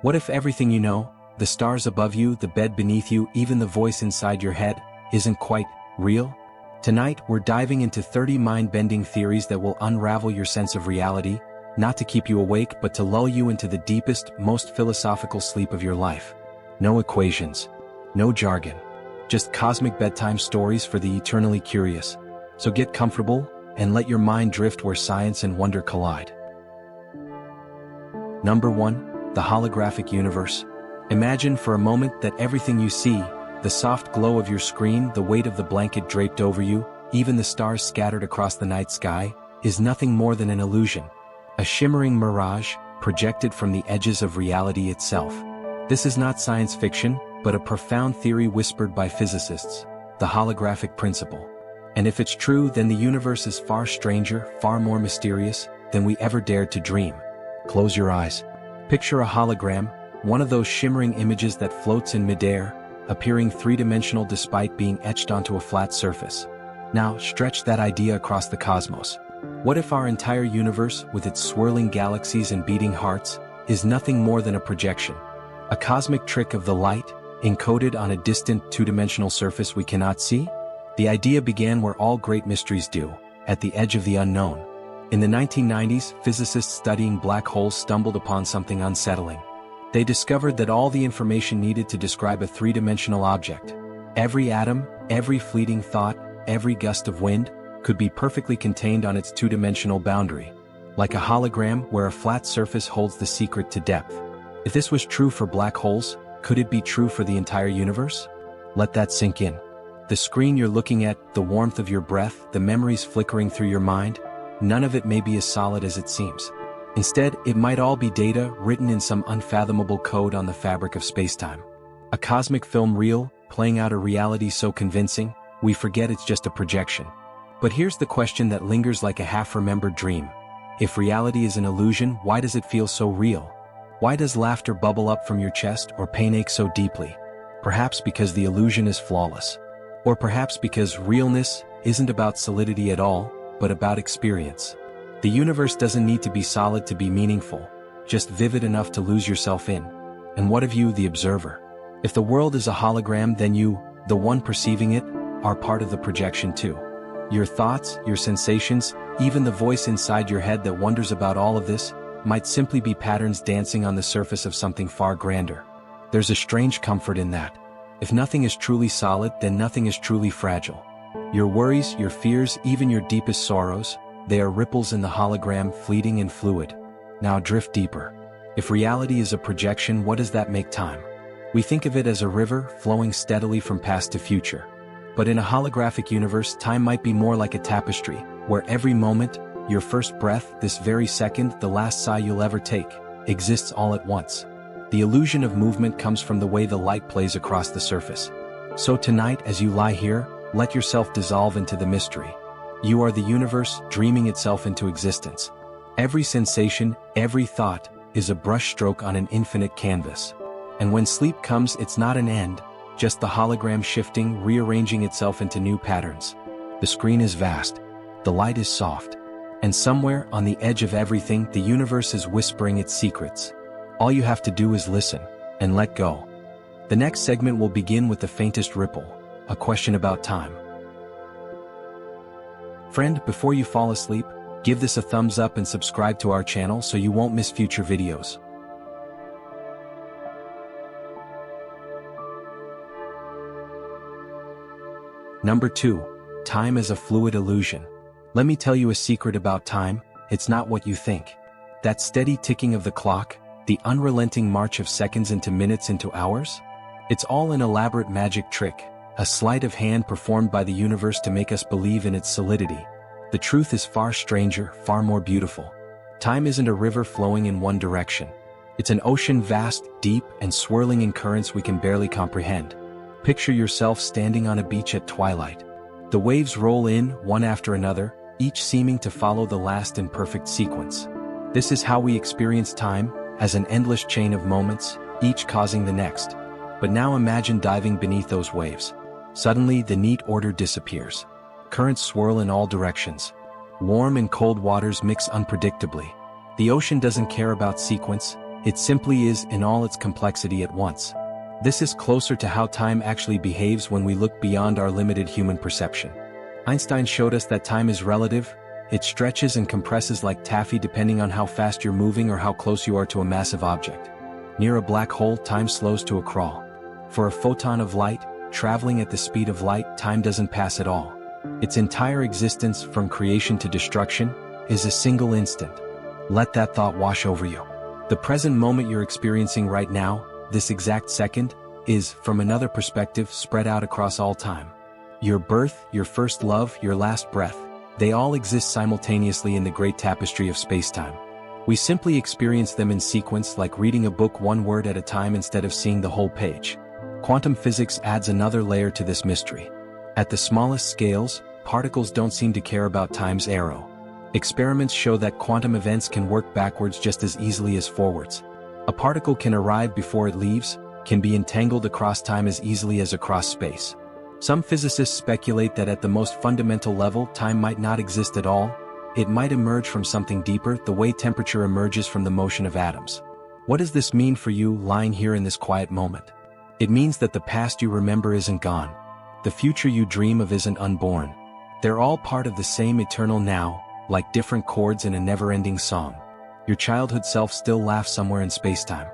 What if everything you know, the stars above you, the bed beneath you, even the voice inside your head, isn't quite real? Tonight, we're diving into 30 mind-bending theories that will unravel your sense of reality, not to keep you awake but to lull you into the deepest, most philosophical sleep of your life. No equations, no jargon, just cosmic bedtime stories for the eternally curious. So get comfortable, and let your mind drift where science and wonder collide. Number 1. The Holographic Universe. Imagine for a moment that everything you see, the soft glow of your screen, the weight of the blanket draped over you, even the stars scattered across the night sky, is nothing more than an illusion. A shimmering mirage, projected from the edges of reality itself. This is not science fiction, but a profound theory whispered by physicists, the holographic principle. And if it's true, then the universe is far stranger, far more mysterious, than we ever dared to dream. Close your eyes. Picture a hologram, one of those shimmering images that floats in midair, appearing three-dimensional despite being etched onto a flat surface. Now, stretch that idea across the cosmos. What if our entire universe, with its swirling galaxies and beating hearts, is nothing more than a projection? A cosmic trick of the light, encoded on a distant two-dimensional surface we cannot see? The idea began where all great mysteries do, at the edge of the unknown. In the 1990s, physicists studying black holes stumbled upon something unsettling. They discovered that all the information needed to describe a three-dimensional object, every atom, every fleeting thought, every gust of wind, could be perfectly contained on its two-dimensional boundary, like a hologram where a flat surface holds the secret to depth. If this was true for black holes, could it be true for the entire universe? Let that sink in. The screen you're looking at, the warmth of your breath, the memories flickering through your mind, none of it may be as solid as it seems. Instead, it might all be data written in some unfathomable code on the fabric of spacetime. A cosmic film reel, playing out a reality so convincing, we forget it's just a projection. But here's the question that lingers like a half-remembered dream. If reality is an illusion, why does it feel so real? Why does laughter bubble up from your chest or pain ache so deeply? Perhaps because the illusion is flawless. Or perhaps because realness isn't about solidity at all, but about experience. The universe doesn't need to be solid to be meaningful, just vivid enough to lose yourself in. And what of you, the observer? If the world is a hologram, then you, the one perceiving it, are part of the projection too. Your thoughts, your sensations, even the voice inside your head that wonders about all of this, might simply be patterns dancing on the surface of something far grander. There's a strange comfort in that. If nothing is truly solid, then nothing is truly fragile. Your worries, your fears, even your deepest sorrows, they are ripples in the hologram, fleeting and fluid. Now drift deeper. If reality is a projection, what does that make time? We think of it as a river, flowing steadily from past to future. But in a holographic universe, time might be more like a tapestry, where every moment, your first breath, this very second, the last sigh you'll ever take, exists all at once. The illusion of movement comes from the way the light plays across the surface. So tonight, as you lie here, let yourself dissolve into the mystery. You are the universe, dreaming itself into existence. Every sensation, every thought, is a brushstroke on an infinite canvas. And when sleep comes, it's not an end, just the hologram shifting, rearranging itself into new patterns. The screen is vast. The light is soft. And somewhere, on the edge of everything, the universe is whispering its secrets. All you have to do is listen, and let go. The next segment will begin with the faintest ripple, a question about time. Friend, before you fall asleep, give this a thumbs up and subscribe to our channel so you won't miss future videos. Number 2. Time as a fluid illusion. Let me tell you a secret about time, it's not what you think. That steady ticking of the clock, the unrelenting march of seconds into minutes into hours? It's all an elaborate magic trick, a sleight of hand performed by the universe to make us believe in its solidity. The truth is far stranger, far more beautiful. Time isn't a river flowing in one direction. It's an ocean vast, deep, and swirling in currents we can barely comprehend. Picture yourself standing on a beach at twilight. The waves roll in, one after another, each seeming to follow the last in perfect sequence. This is how we experience time, as an endless chain of moments, each causing the next. But now imagine diving beneath those waves. Suddenly, the neat order disappears. Currents swirl in all directions. Warm and cold waters mix unpredictably. The ocean doesn't care about sequence, It simply is in all its complexity at once. This is closer to how time actually behaves when we look beyond our limited human perception. Einstein showed us that time is relative. It stretches and compresses like taffy depending on how fast you're moving or how close you are to a massive object. Near a black hole, time slows to a crawl. For a photon of light, traveling at the speed of light, time doesn't pass at all. Its entire existence, from creation to destruction, is a single instant. Let that thought wash over you. The present moment you're experiencing right now, this exact second, is, from another perspective, spread out across all time. Your birth, your first love, your last breath, they all exist simultaneously in the great tapestry of space-time. We simply experience them in sequence, like reading a book one word at a time instead of seeing the whole page. Quantum physics adds another layer to this mystery. At the smallest scales, particles don't seem to care about time's arrow. Experiments show that quantum events can work backwards just as easily as forwards. A particle can arrive before it leaves, can be entangled across time as easily as across space. Some physicists speculate that at the most fundamental level, time might not exist at all. It might emerge from something deeper, the way temperature emerges from the motion of atoms. What does this mean for you, lying here in this quiet moment? It means that the past you remember isn't gone. The future you dream of isn't unborn. They're all part of the same eternal now, like different chords in a never-ending song. Your childhood self still laughs somewhere in space-time.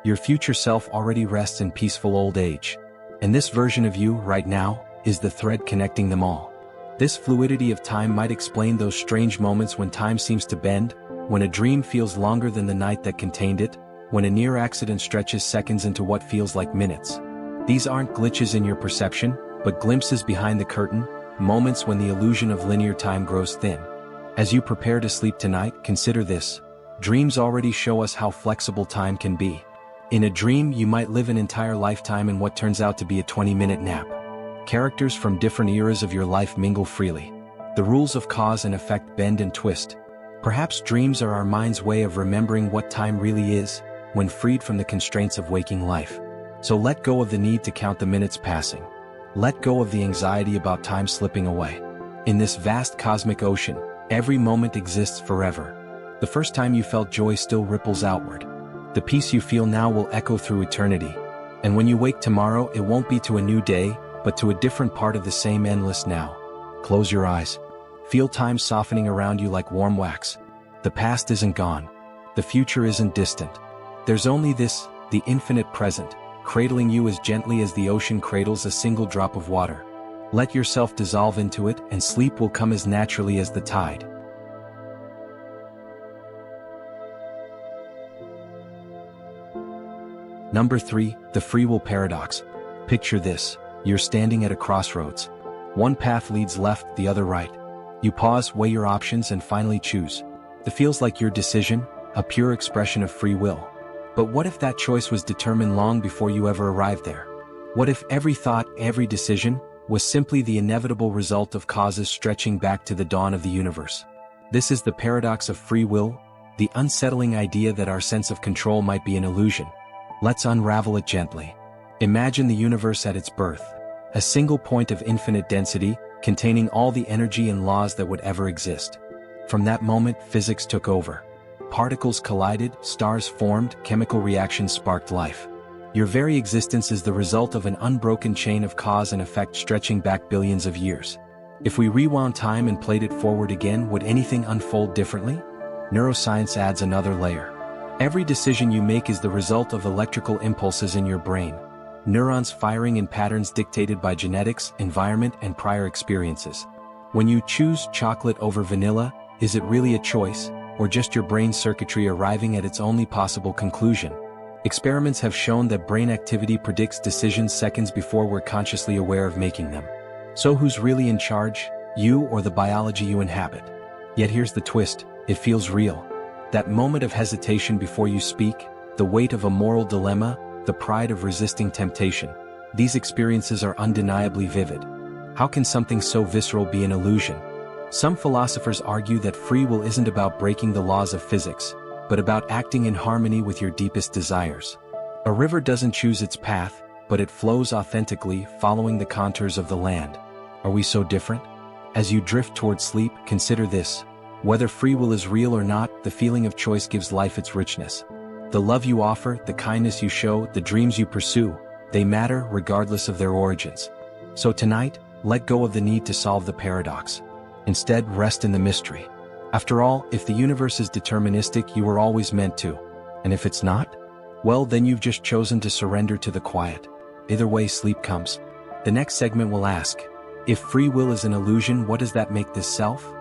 Your future self already rests in peaceful old age. And this version of you, right now, is the thread connecting them all. This fluidity of time might explain those strange moments when time seems to bend, when a dream feels longer than the night that contained it, when a near accident stretches seconds into what feels like minutes. These aren't glitches in your perception, but glimpses behind the curtain, moments when the illusion of linear time grows thin. As you prepare to sleep tonight, consider this. Dreams already show us how flexible time can be. In a dream, you might live an entire lifetime in what turns out to be a 20-minute nap. Characters from different eras of your life mingle freely. The rules of cause and effect bend and twist. Perhaps dreams are our mind's way of remembering what time really is, when freed from the constraints of waking life. So let go of the need to count the minutes passing. Let go of the anxiety about time slipping away. In this vast cosmic ocean, every moment exists forever. The first time you felt joy still ripples outward. The peace you feel now will echo through eternity. And when you wake tomorrow, it won't be to a new day, but to a different part of the same endless now. Close your eyes. Feel time softening around you like warm wax. The past isn't gone. The future isn't distant. There's only this, the infinite present, cradling you as gently as the ocean cradles a single drop of water. Let yourself dissolve into it, and sleep will come as naturally as the tide. Number 3, the free will paradox. Picture this. You're standing at a crossroads. One path leads left, the other right. You pause, weigh your options, and finally choose. It feels like your decision, a pure expression of free will. But what if that choice was determined long before you ever arrived there? What if every thought, every decision, was simply the inevitable result of causes stretching back to the dawn of the universe? This is the paradox of free will, the unsettling idea that our sense of control might be an illusion. Let's unravel it gently. Imagine the universe at its birth, a single point of infinite density, containing all the energy and laws that would ever exist. From that moment, physics took over. Particles collided, stars formed, chemical reactions sparked life. Your very existence is the result of an unbroken chain of cause and effect stretching back billions of years. If we rewound time and played it forward again, would anything unfold differently? Neuroscience adds another layer. Every decision you make is the result of electrical impulses in your brain. Neurons firing in patterns dictated by genetics, environment, and prior experiences. When you choose chocolate over vanilla, is it really a choice, or just your brain circuitry arriving at its only possible conclusion? Experiments have shown that brain activity predicts decisions seconds before we're consciously aware of making them. So who's really in charge, you or the biology you inhabit? Yet here's the twist, it feels real. That moment of hesitation before you speak, the weight of a moral dilemma, the pride of resisting temptation. These experiences are undeniably vivid. How can something so visceral be an illusion? Some philosophers argue that free will isn't about breaking the laws of physics, but about acting in harmony with your deepest desires. A river doesn't choose its path, but it flows authentically, following the contours of the land. Are we so different? As you drift towards sleep, consider this. Whether free will is real or not, the feeling of choice gives life its richness. The The love you offer, the kindness you show, the dreams you pursue, they matter regardless of their origins. So tonight, let go of the need to solve the paradox. Instead, rest in the mystery. After all, if the universe is deterministic, you were always meant to. And if it's not? Well, then you've just chosen to surrender to the quiet. Either way, sleep comes. The next segment will ask, if free will is an illusion, what does that make this self?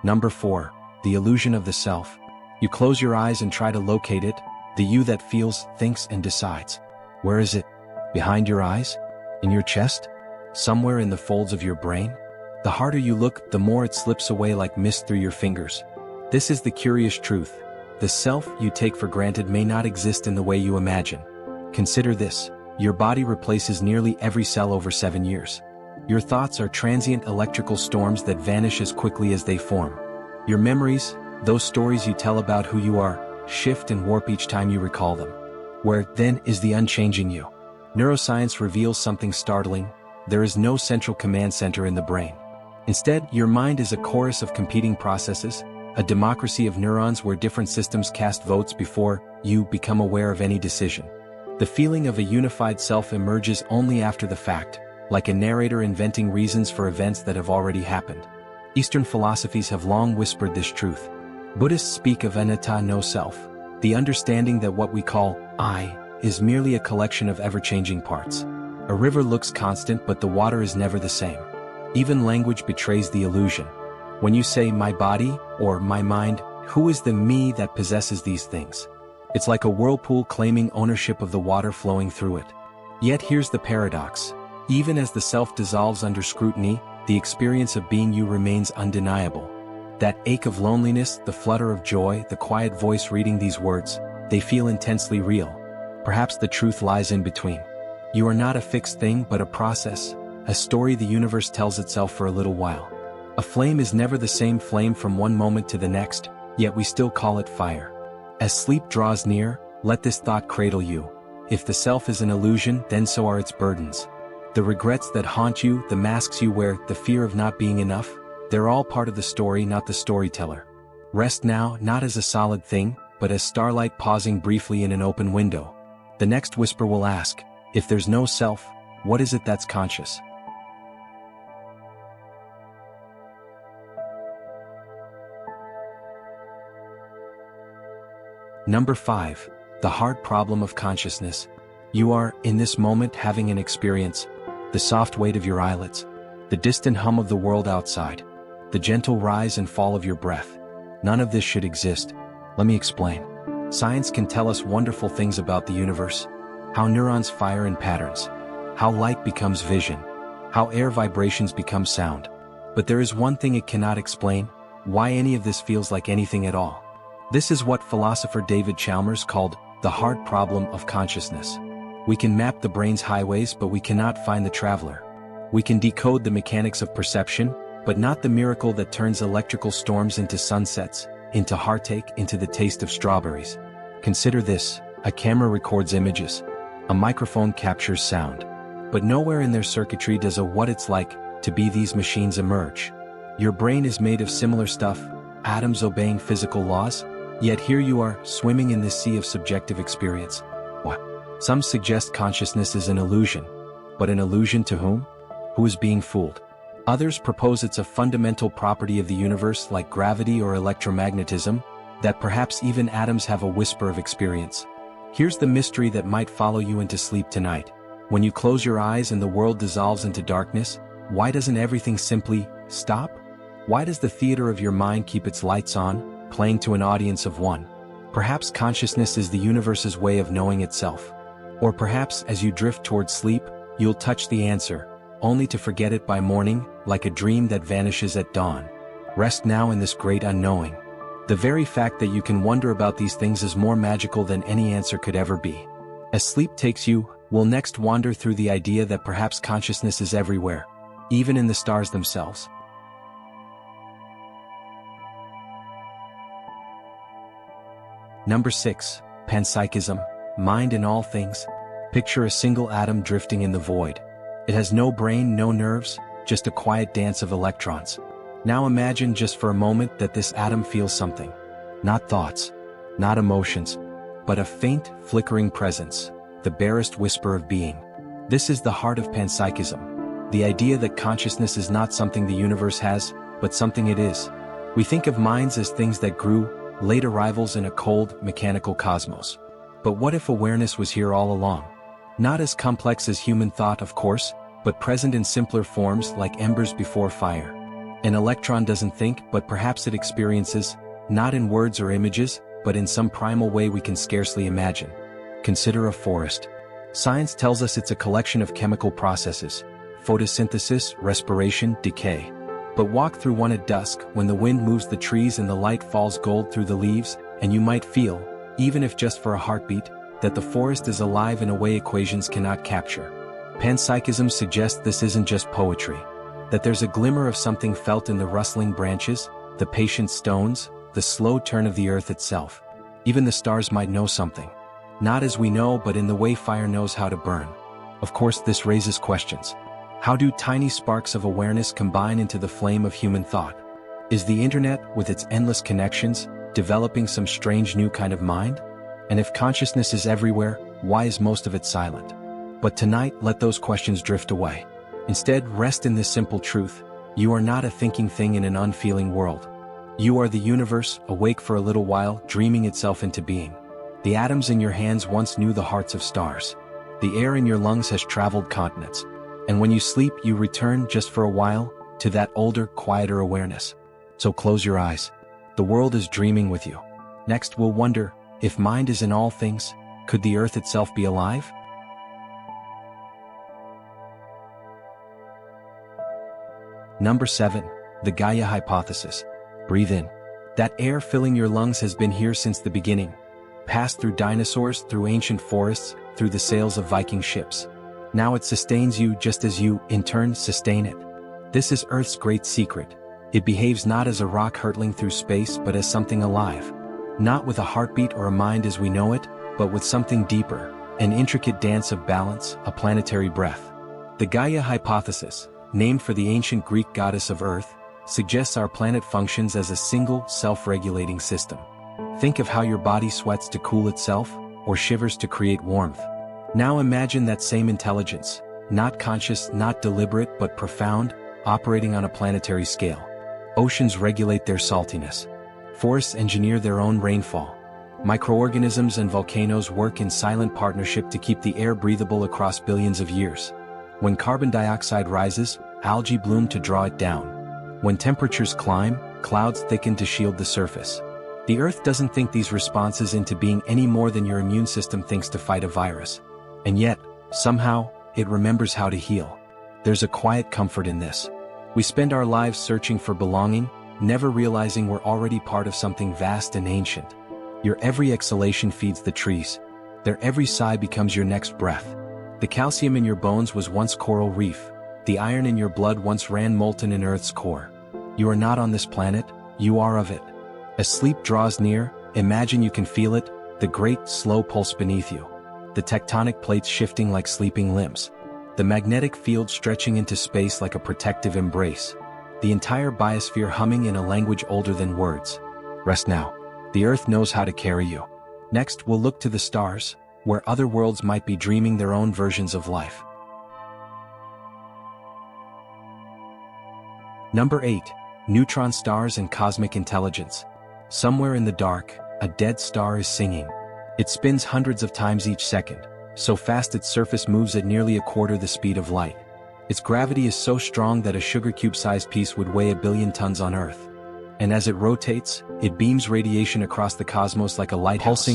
Number 4. The illusion of the self. You close your eyes and try to locate it, the you that feels, thinks, and decides. Where is it? Behind your eyes? In your chest? Somewhere in the folds of your brain? The harder you look, the more it slips away like mist through your fingers. This is the curious truth. The self you take for granted may not exist in the way you imagine. Consider this. Your body replaces nearly every cell over 7 years. Your thoughts are transient electrical storms that vanish as quickly as they form. Your memories, those stories you tell about who you are, shift and warp each time you recall them. Where, then, is the unchanging you? Neuroscience reveals something startling. There is no central command center in the brain. Instead, your mind is a chorus of competing processes, a democracy of neurons where different systems cast votes before you become aware of any decision. The feeling of a unified self emerges only after the fact, like a narrator inventing reasons for events that have already happened. Eastern philosophies have long whispered this truth. Buddhists speak of anatta, no self, the understanding that what we call I is merely a collection of ever-changing parts. A river looks constant, but the water is never the same. Even language betrays the illusion. When you say my body or my mind, who is the me that possesses these things? It's like a whirlpool claiming ownership of the water flowing through it. Yet here's the paradox. Even as the self dissolves under scrutiny, the experience of being you remains undeniable. That ache of loneliness, the flutter of joy, the quiet voice reading these words, they feel intensely real. Perhaps the truth lies in between. You are not a fixed thing but a process, a story the universe tells itself for a little while. A flame is never the same flame from one moment to the next, yet we still call it fire. As sleep draws near, let this thought cradle you. If the self is an illusion, then so are its burdens. The regrets that haunt you, the masks you wear, the fear of not being enough, they're all part of the story, not the storyteller. Rest now, not as a solid thing, but as starlight pausing briefly in an open window. The next whisper will ask, if there's no self, what is it that's conscious? Number 5. The hard problem of consciousness. You are, in this moment, having an experience. The soft weight of your eyelids. The distant hum of the world outside. The gentle rise and fall of your breath. None of this should exist. Let me explain. Science can tell us wonderful things about the universe. How neurons fire in patterns. How light becomes vision. How air vibrations become sound. But there is one thing it cannot explain: why any of this feels like anything at all. This is what philosopher David Chalmers called the hard problem of consciousness. We can map the brain's highways, but we cannot find the traveler. We can decode the mechanics of perception, but not the miracle that turns electrical storms into sunsets, into heartache, into the taste of strawberries. Consider this: a camera records images. A microphone captures sound. But nowhere in their circuitry does a what it's like to be these machines emerge. Your brain is made of similar stuff, atoms obeying physical laws, yet here you are, swimming in this sea of subjective experience. What? Some suggest consciousness is an illusion. But an illusion to whom? Who is being fooled? Others propose it's a fundamental property of the universe like gravity or electromagnetism, that perhaps even atoms have a whisper of experience. Here's the mystery that might follow you into sleep tonight. When you close your eyes and the world dissolves into darkness, why doesn't everything simply stop? Why does the theater of your mind keep its lights on, playing to an audience of one? Perhaps consciousness is the universe's way of knowing itself. Or perhaps as you drift towards sleep, you'll touch the answer, only to forget it by morning, like a dream that vanishes at dawn. Rest now in this great unknowing. The very fact that you can wonder about these things is more magical than any answer could ever be. As sleep takes you, we'll next wander through the idea that perhaps consciousness is everywhere, even in the stars themselves. Number 6. Panpsychism, mind in all things. Picture a single atom drifting in the void. It has no brain, no nerves, just a quiet dance of electrons. Now imagine just for a moment that this atom feels something. Not thoughts, not emotions, but a faint, flickering presence, the barest whisper of being. This is the heart of panpsychism, the idea that consciousness is not something the universe has, but something it is. We think of minds as things that grew, late arrivals in a cold, mechanical cosmos. But what if awareness was here all along? Not as complex as human thought, of course, but present in simpler forms like embers before fire. An electron doesn't think, but perhaps it experiences, not in words or images, but in some primal way we can scarcely imagine. Consider a forest. Science tells us it's a collection of chemical processes: photosynthesis, respiration, decay. But walk through one at dusk, when the wind moves the trees and the light falls gold through the leaves, and you might feel, even if just for a heartbeat, that the forest is alive in a way equations cannot capture. Panpsychism suggests this isn't just poetry, that there's a glimmer of something felt in the rustling branches, the patient stones, the slow turn of the earth itself. Even the stars might know something. Not as we know, but in the way fire knows how to burn. Of course, this raises questions. How do tiny sparks of awareness combine into the flame of human thought? Is the internet, with its endless connections, developing some strange new kind of mind? And if consciousness is everywhere, why is most of it silent? But tonight, let those questions drift away. Instead, rest in this simple truth: you are not a thinking thing in an unfeeling world. You are the universe, awake for a little while, dreaming itself into being. The atoms in your hands once knew the hearts of stars. The air in your lungs has traveled continents. And when you sleep, you return, just for a while, to that older, quieter awareness. So close your eyes. The world is dreaming with you. Next, we'll wonder, if mind is in all things, could the earth itself be alive? Number 7. The Gaia Hypothesis. Breathe in. That air filling your lungs has been here since the beginning. Passed through dinosaurs, through ancient forests, through the sails of Viking ships. Now it sustains you just as you, in turn, sustain it. This is Earth's great secret. It behaves not as a rock hurtling through space, but as something alive. Not with a heartbeat or a mind as we know it, but with something deeper, an intricate dance of balance, a planetary breath. The Gaia Hypothesis, named for the ancient Greek goddess of Earth, suggests our planet functions as a single, self-regulating system. Think of how your body sweats to cool itself, or shivers to create warmth. Now imagine that same intelligence, not conscious, not deliberate, but profound, operating on a planetary scale. Oceans regulate their saltiness. Forests engineer their own rainfall. Microorganisms and volcanoes work in silent partnership to keep the air breathable across billions of years. When carbon dioxide rises, algae bloom to draw it down. When temperatures climb, clouds thicken to shield the surface. The Earth doesn't think these responses into being any more than your immune system thinks to fight a virus. And yet, somehow, it remembers how to heal. There's a quiet comfort in this. We spend our lives searching for belonging, never realizing we're already part of something vast and ancient. Your every exhalation feeds the trees. Their every sigh becomes your next breath. The calcium in your bones was once coral reef. The iron in your blood once ran molten in Earth's core. You are not on this planet, you are of it. As sleep draws near, imagine you can feel it, the great, slow pulse beneath you. The tectonic plates shifting like sleeping limbs. The magnetic field stretching into space like a protective embrace. The entire biosphere humming in a language older than words. Rest now. The Earth knows how to carry you. Next, we'll look to the stars, where other worlds might be dreaming their own versions of life. Number 8. Neutron stars and cosmic intelligence. Somewhere in the dark, a dead star is singing. It spins hundreds of times each second, so fast its surface moves at nearly a quarter the speed of light. Its gravity is so strong that a sugar cube-sized piece would weigh 1 billion tons on Earth. And as it rotates, it beams radiation across the cosmos like a lighthouse,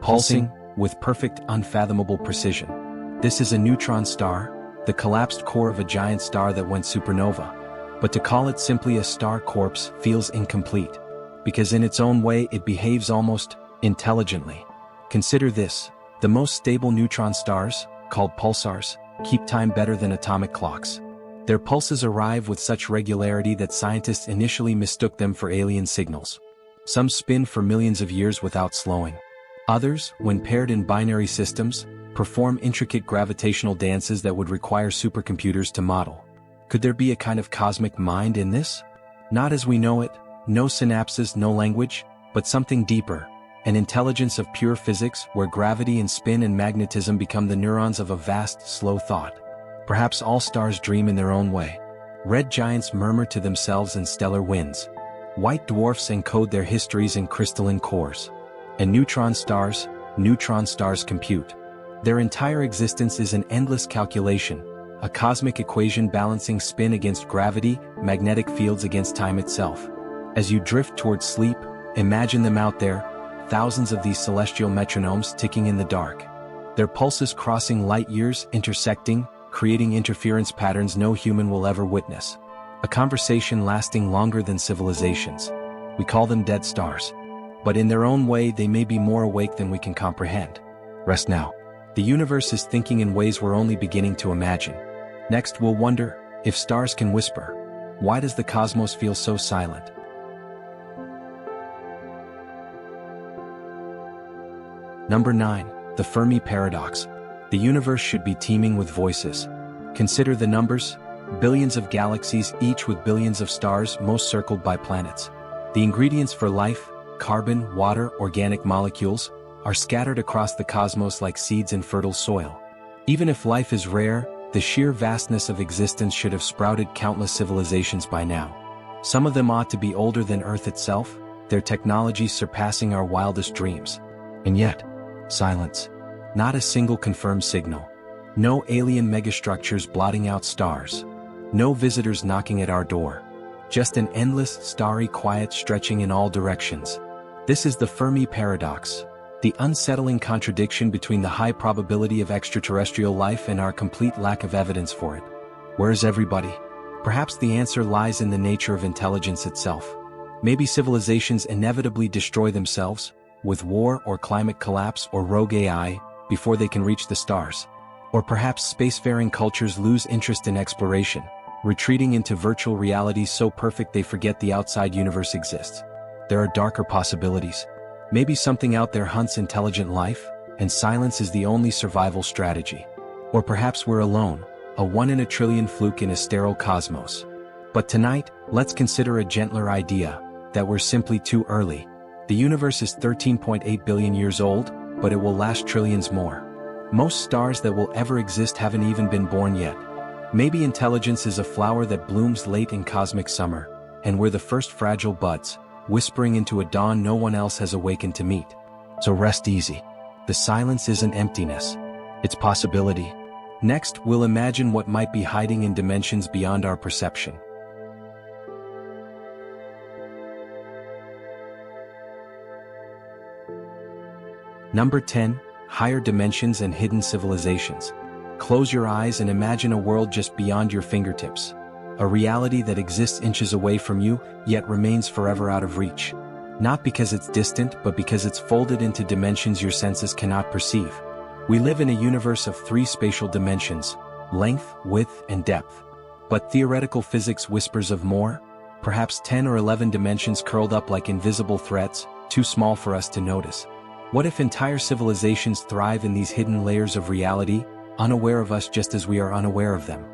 pulsing, with perfect, unfathomable precision. This is a neutron star, the collapsed core of a giant star that went supernova. But to call it simply a star corpse feels incomplete, because in its own way it behaves almost intelligently. Consider this: the most stable neutron stars, called pulsars, keep time better than atomic clocks. Their pulses arrive with such regularity that scientists initially mistook them for alien signals. Some spin for millions of years without slowing. Others, when paired in binary systems, perform intricate gravitational dances that would require supercomputers to model. Could there be a kind of cosmic mind in this? Not as we know it, no synapses, no language, but something deeper, an intelligence of pure physics where gravity and spin and magnetism become the neurons of a vast, slow thought. Perhaps all stars dream in their own way. Red giants murmur to themselves in stellar winds. White dwarfs encode their histories in crystalline cores. And neutron stars compute. Their entire existence is an endless calculation, a cosmic equation balancing spin against gravity, magnetic fields against time itself. As you drift towards sleep, imagine them out there, thousands of these celestial metronomes ticking in the dark. Their pulses crossing light years, intersecting, creating interference patterns no human will ever witness. A conversation lasting longer than civilizations. We call them dead stars. But in their own way they may be more awake than we can comprehend. Rest now. The universe is thinking in ways we're only beginning to imagine. Next we'll wonder, if stars can whisper, why does the cosmos feel so silent? Number 9. The Fermi Paradox. The universe should be teeming with voices. Consider the numbers, billions of galaxies, each with billions of stars, most circled by planets. The ingredients for life, carbon, water, organic molecules, are scattered across the cosmos like seeds in fertile soil. Even if life is rare, the sheer vastness of existence should have sprouted countless civilizations by now. Some of them ought to be older than Earth itself, their technology surpassing our wildest dreams. And yet, silence. Not a single confirmed signal. No alien megastructures blotting out stars. No visitors knocking at our door. Just an endless, starry quiet stretching in all directions. This is the Fermi Paradox, the unsettling contradiction between the high probability of extraterrestrial life and our complete lack of evidence for it. Where is everybody? Perhaps the answer lies in the nature of intelligence itself. Maybe civilizations inevitably destroy themselves, with war or climate collapse or rogue AI, before they can reach the stars. Or perhaps spacefaring cultures lose interest in exploration, retreating into virtual realities so perfect they forget the outside universe exists. There are darker possibilities. Maybe something out there hunts intelligent life, and silence is the only survival strategy. Or perhaps we're alone, a 1 in a trillion fluke in a sterile cosmos. But tonight, let's consider a gentler idea, that we're simply too early. The universe is 13.8 billion years old, but it will last trillions more. Most stars that will ever exist haven't even been born yet. Maybe intelligence is a flower that blooms late in cosmic summer, and we're the first fragile buds, whispering into a dawn no one else has awakened to meet. So rest easy. The silence isn't emptiness. It's possibility. Next, we'll imagine what might be hiding in dimensions beyond our perception. Number 10. Higher dimensions and hidden civilizations. Close your eyes and imagine a world just beyond your fingertips. A reality that exists inches away from you, yet remains forever out of reach. Not because it's distant, but because it's folded into dimensions your senses cannot perceive. We live in a universe of 3 spatial dimensions: length, width, and depth. But theoretical physics whispers of more, perhaps 10 or 11 dimensions curled up like invisible threads, too small for us to notice. What if entire civilizations thrive in these hidden layers of reality, unaware of us just as we are unaware of them?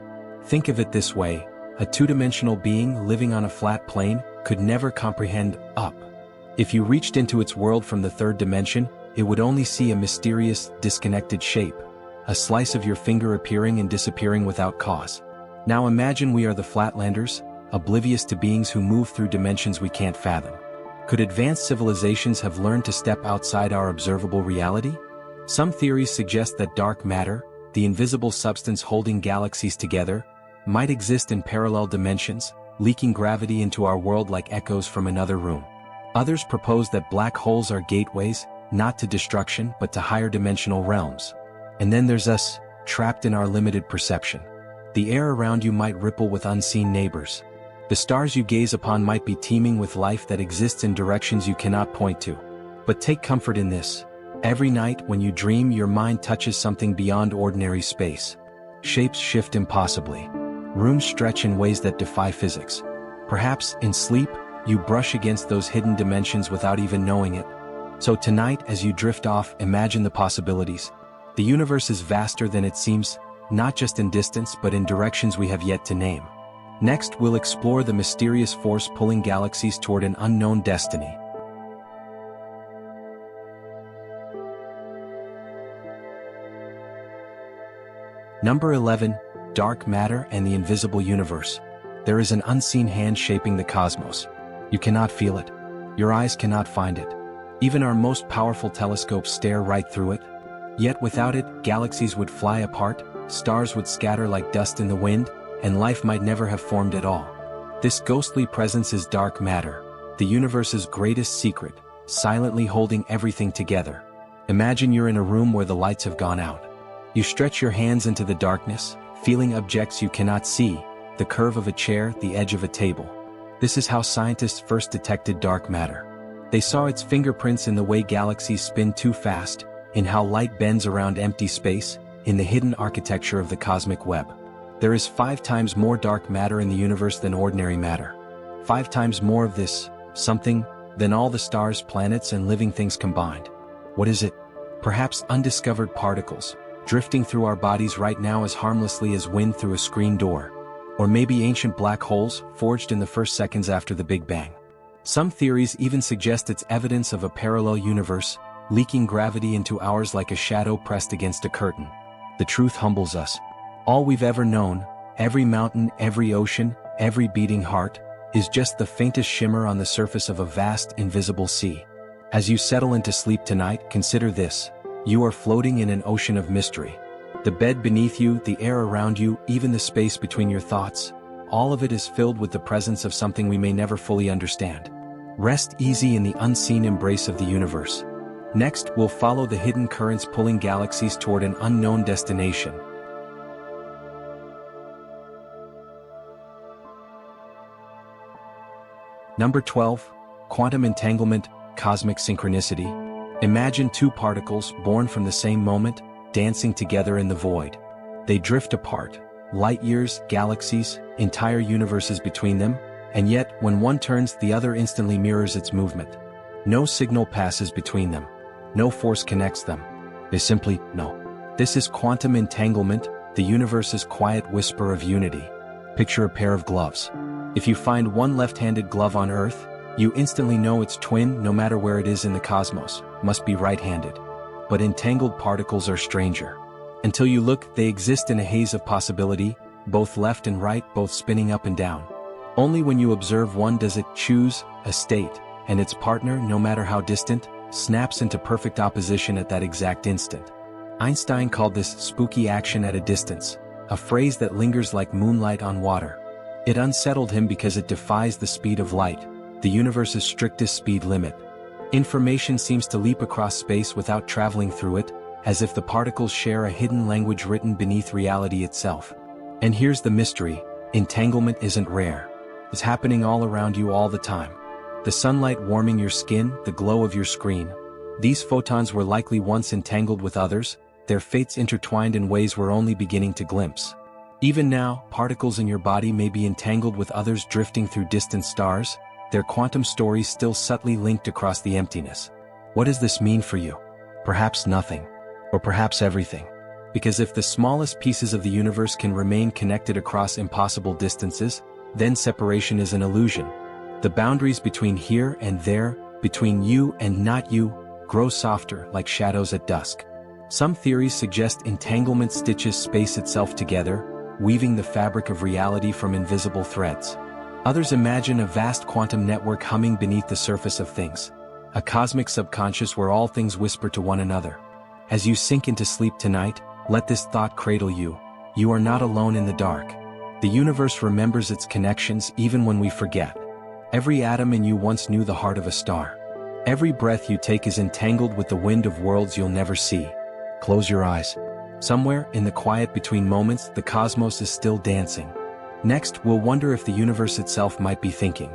Think of it this way. A 2-dimensional being living on a flat plane could never comprehend up. If you reached into its world from the 3rd dimension, it would only see a mysterious, disconnected shape, a slice of your finger appearing and disappearing without cause. Now imagine we are the Flatlanders, oblivious to beings who move through dimensions we can't fathom. Could advanced civilizations have learned to step outside our observable reality? Some theories suggest that dark matter, the invisible substance holding galaxies together, might exist in parallel dimensions, leaking gravity into our world like echoes from another room. Others propose that black holes are gateways, not to destruction but to higher dimensional realms. And then there's us, trapped in our limited perception. The air around you might ripple with unseen neighbors. The stars you gaze upon might be teeming with life that exists in directions you cannot point to. But take comfort in this. Every night when you dream, your mind touches something beyond ordinary space. Shapes shift impossibly. Rooms stretch in ways that defy physics. Perhaps, in sleep, you brush against those hidden dimensions without even knowing it. So tonight, as you drift off, imagine the possibilities. The universe is vaster than it seems, not just in distance but in directions we have yet to name. Next, we'll explore the mysterious force pulling galaxies toward an unknown destiny. Number 11. Dark Matter and the Invisible Universe. There is an unseen hand shaping the cosmos. You cannot feel it. Your eyes cannot find it. Even our most powerful telescopes stare right through it. Yet without it, galaxies would fly apart, stars would scatter like dust in the wind, and life might never have formed at all. This ghostly presence is dark matter, the universe's greatest secret, silently holding everything together. Imagine you're in a room where the lights have gone out. You stretch your hands into the darkness, feeling objects you cannot see, the curve of a chair, the edge of a table. This is how scientists first detected dark matter. They saw its fingerprints in the way galaxies spin too fast, in how light bends around empty space, in the hidden architecture of the cosmic web. There is 5 times more dark matter in the universe than ordinary matter. 5 times more of this something than all the stars, planets, and living things combined. What is it? Perhaps undiscovered particles, drifting through our bodies right now as harmlessly as wind through a screen door. Or maybe ancient black holes, forged in the first seconds after the Big Bang. Some theories even suggest it's evidence of a parallel universe, leaking gravity into ours like a shadow pressed against a curtain. The truth humbles us. All we've ever known, every mountain, every ocean, every beating heart, is just the faintest shimmer on the surface of a vast, invisible sea. As you settle into sleep tonight, consider this. You are floating in an ocean of mystery. The bed beneath you, the air around you, even the space between your thoughts, all of it is filled with the presence of something we may never fully understand. Rest easy in the unseen embrace of the universe. Next, we'll follow the hidden currents pulling galaxies toward an unknown destination. Number 12. Quantum Entanglement, Cosmic Synchronicity. Imagine 2 particles born from the same moment, dancing together in the void. They drift apart, light years, galaxies, entire universes between them, and yet, when one turns, the other instantly mirrors its movement. No signal passes between them. No force connects them. They simply know. This is quantum entanglement, the universe's quiet whisper of unity. Picture a pair of gloves. If you find one left-handed glove on Earth, you instantly know its twin, no matter where it is in the cosmos, must be right-handed. But entangled particles are stranger. Until you look, they exist in a haze of possibility, both left and right, both spinning up and down. Only when you observe one does it choose a state, and its partner, no matter how distant, snaps into perfect opposition at that exact instant. Einstein called this spooky action at a distance, a phrase that lingers like moonlight on water. It unsettled him because it defies the speed of light, the universe's strictest speed limit. Information seems to leap across space without traveling through it, as if the particles share a hidden language written beneath reality itself. And here's the mystery: entanglement isn't rare. It's happening all around you all the time. The sunlight warming your skin, the glow of your screen. These photons were likely once entangled with others, their fates intertwined in ways we're only beginning to glimpse. Even now, particles in your body may be entangled with others drifting through distant stars, their quantum stories still subtly linked across the emptiness. What does this mean for you? Perhaps nothing. Or perhaps everything. Because if the smallest pieces of the universe can remain connected across impossible distances, then separation is an illusion. The boundaries between here and there, between you and not you, grow softer like shadows at dusk. Some theories suggest entanglement stitches space itself together, weaving the fabric of reality from invisible threads. Others imagine a vast quantum network humming beneath the surface of things, a cosmic subconscious where all things whisper to one another. As you sink into sleep tonight, let this thought cradle you. You are not alone in the dark. The universe remembers its connections even when we forget. Every atom in you once knew the heart of a star. Every breath you take is entangled with the wind of worlds you'll never see. Close your eyes. Somewhere, in the quiet between moments, the cosmos is still dancing. Next, we'll wonder if the universe itself might be thinking.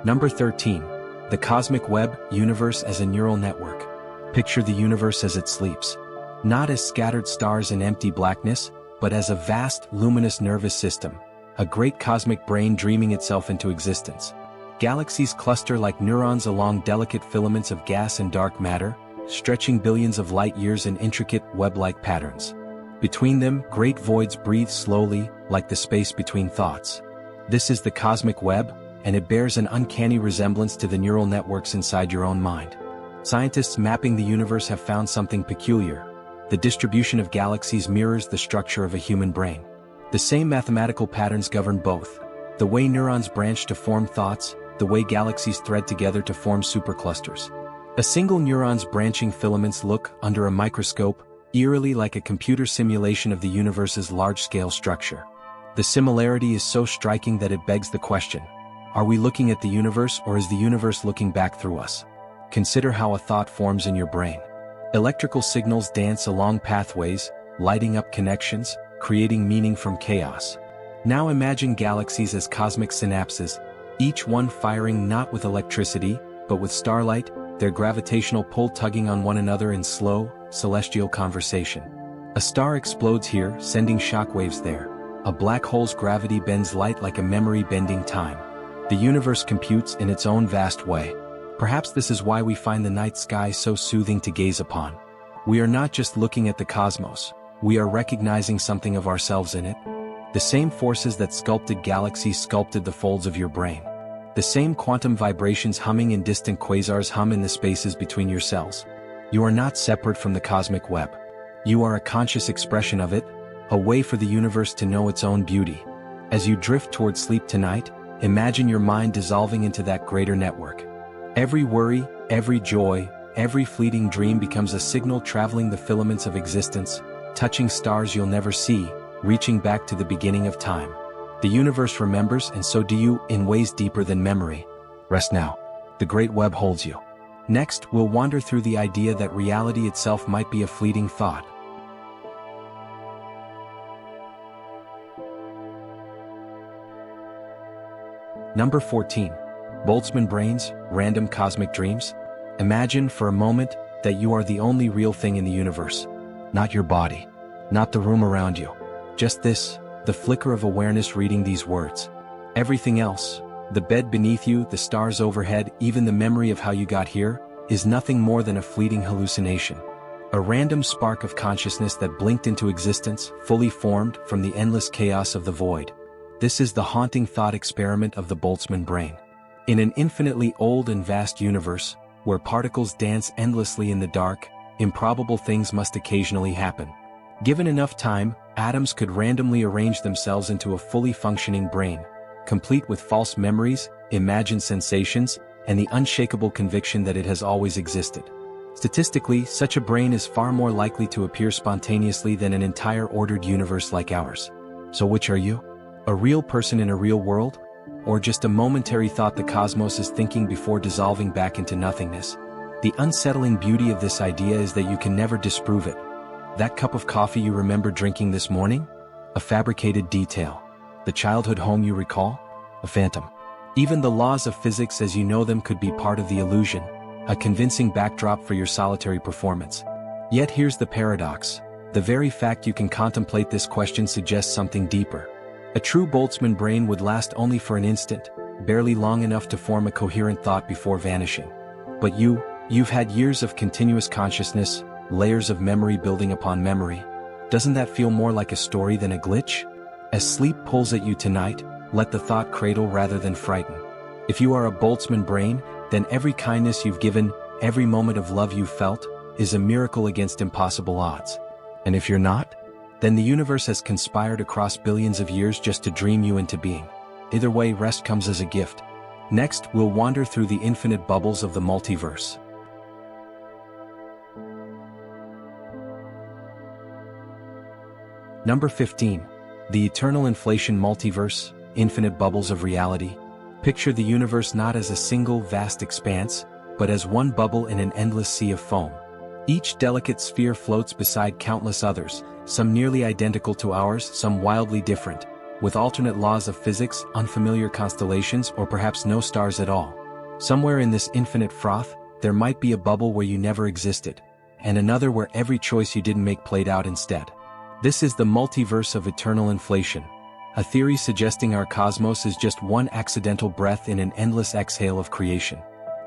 Number 13. The Cosmic Web, Universe as a Neural Network. Picture the universe as it sleeps. Not as scattered stars in empty blackness, but as a vast, luminous nervous system, a great cosmic brain dreaming itself into existence. Galaxies cluster like neurons along delicate filaments of gas and dark matter, stretching billions of light years in intricate web-like patterns. Between them, great voids breathe slowly, like the space between thoughts. This is the cosmic web, and it bears an uncanny resemblance to the neural networks inside your own mind. Scientists mapping the universe have found something peculiar. The distribution of galaxies mirrors the structure of a human brain. The same mathematical patterns govern both. The way neurons branch to form thoughts, the way galaxies thread together to form superclusters. A single neuron's branching filaments look, under a microscope, eerily like a computer simulation of the universe's large-scale structure. The similarity is so striking that it begs the question: are we looking at the universe, or is the universe looking back through us? Consider how a thought forms in your brain. Electrical signals dance along pathways, lighting up connections, creating meaning from chaos. Now imagine galaxies as cosmic synapses, each one firing not with electricity, but with starlight, their gravitational pull tugging on one another in slow, celestial conversation. A star explodes here, sending shockwaves there. A black hole's gravity bends light like a memory bending time. The universe computes in its own vast way. Perhaps this is why we find the night sky so soothing to gaze upon. We are not just looking at the cosmos, we are recognizing something of ourselves in it. The same forces that sculpted galaxies sculpted the folds of your brain. The same quantum vibrations humming in distant quasars hum in the spaces between your cells. You are not separate from the cosmic web. You are a conscious expression of it, a way for the universe to know its own beauty. As you drift toward sleep tonight, imagine your mind dissolving into that greater network. Every worry, every joy, every fleeting dream becomes a signal traveling the filaments of existence, touching stars you'll never see, reaching back to the beginning of time. The universe remembers, and so do you, in ways deeper than memory. Rest now. The great web holds you. Next, we'll wander through the idea that reality itself might be a fleeting thought. Number 14. Botzmann brains, random cosmic dreams. Imagine for a moment that you are the only real thing in the universe. Not your body. Not the room around you. Just this, the flicker of awareness reading these words. Everything else, the bed beneath you, the stars overhead, even the memory of how you got here, is nothing more than a fleeting hallucination. A random spark of consciousness that blinked into existence, fully formed from the endless chaos of the void. This is the haunting thought experiment of the Botzmann brain. In an infinitely old and vast universe, where particles dance endlessly in the dark, improbable things must occasionally happen. Given enough time, atoms could randomly arrange themselves into a fully functioning brain, complete with false memories, imagined sensations, and the unshakable conviction that it has always existed. Statistically, such a brain is far more likely to appear spontaneously than an entire ordered universe like ours. So which are you? A real person in a real world? Or just a momentary thought the cosmos is thinking before dissolving back into nothingness? The unsettling beauty of this idea is that you can never disprove it. That cup of coffee you remember drinking this morning? A fabricated detail. The childhood home you recall? A phantom. Even the laws of physics as you know them could be part of the illusion, a convincing backdrop for your solitary performance. Yet here's the paradox. The very fact you can contemplate this question suggests something deeper. A true Boltzmann brain would last only for an instant, barely long enough to form a coherent thought before vanishing. But you've had years of continuous consciousness, layers of memory building upon memory. Doesn't that feel more like a story than a glitch? As sleep pulls at you tonight, let the thought cradle rather than frighten. If you are a Boltzmann brain, then every kindness you've given, every moment of love you've felt, is a miracle against impossible odds. And if you're not, then the universe has conspired across billions of years just to dream you into being. Either way, rest comes as a gift. Next, we'll wander through the infinite bubbles of the multiverse. Number 15. The eternal inflation multiverse, infinite bubbles of reality. Picture the universe not as a single vast expanse, but as one bubble in an endless sea of foam. Each delicate sphere floats beside countless others, some nearly identical to ours, some wildly different, with alternate laws of physics, unfamiliar constellations, or perhaps no stars at all. Somewhere in this infinite froth, there might be a bubble where you never existed, and another where every choice you didn't make played out instead. This is the multiverse of eternal inflation, a theory suggesting our cosmos is just one accidental breath in an endless exhale of creation.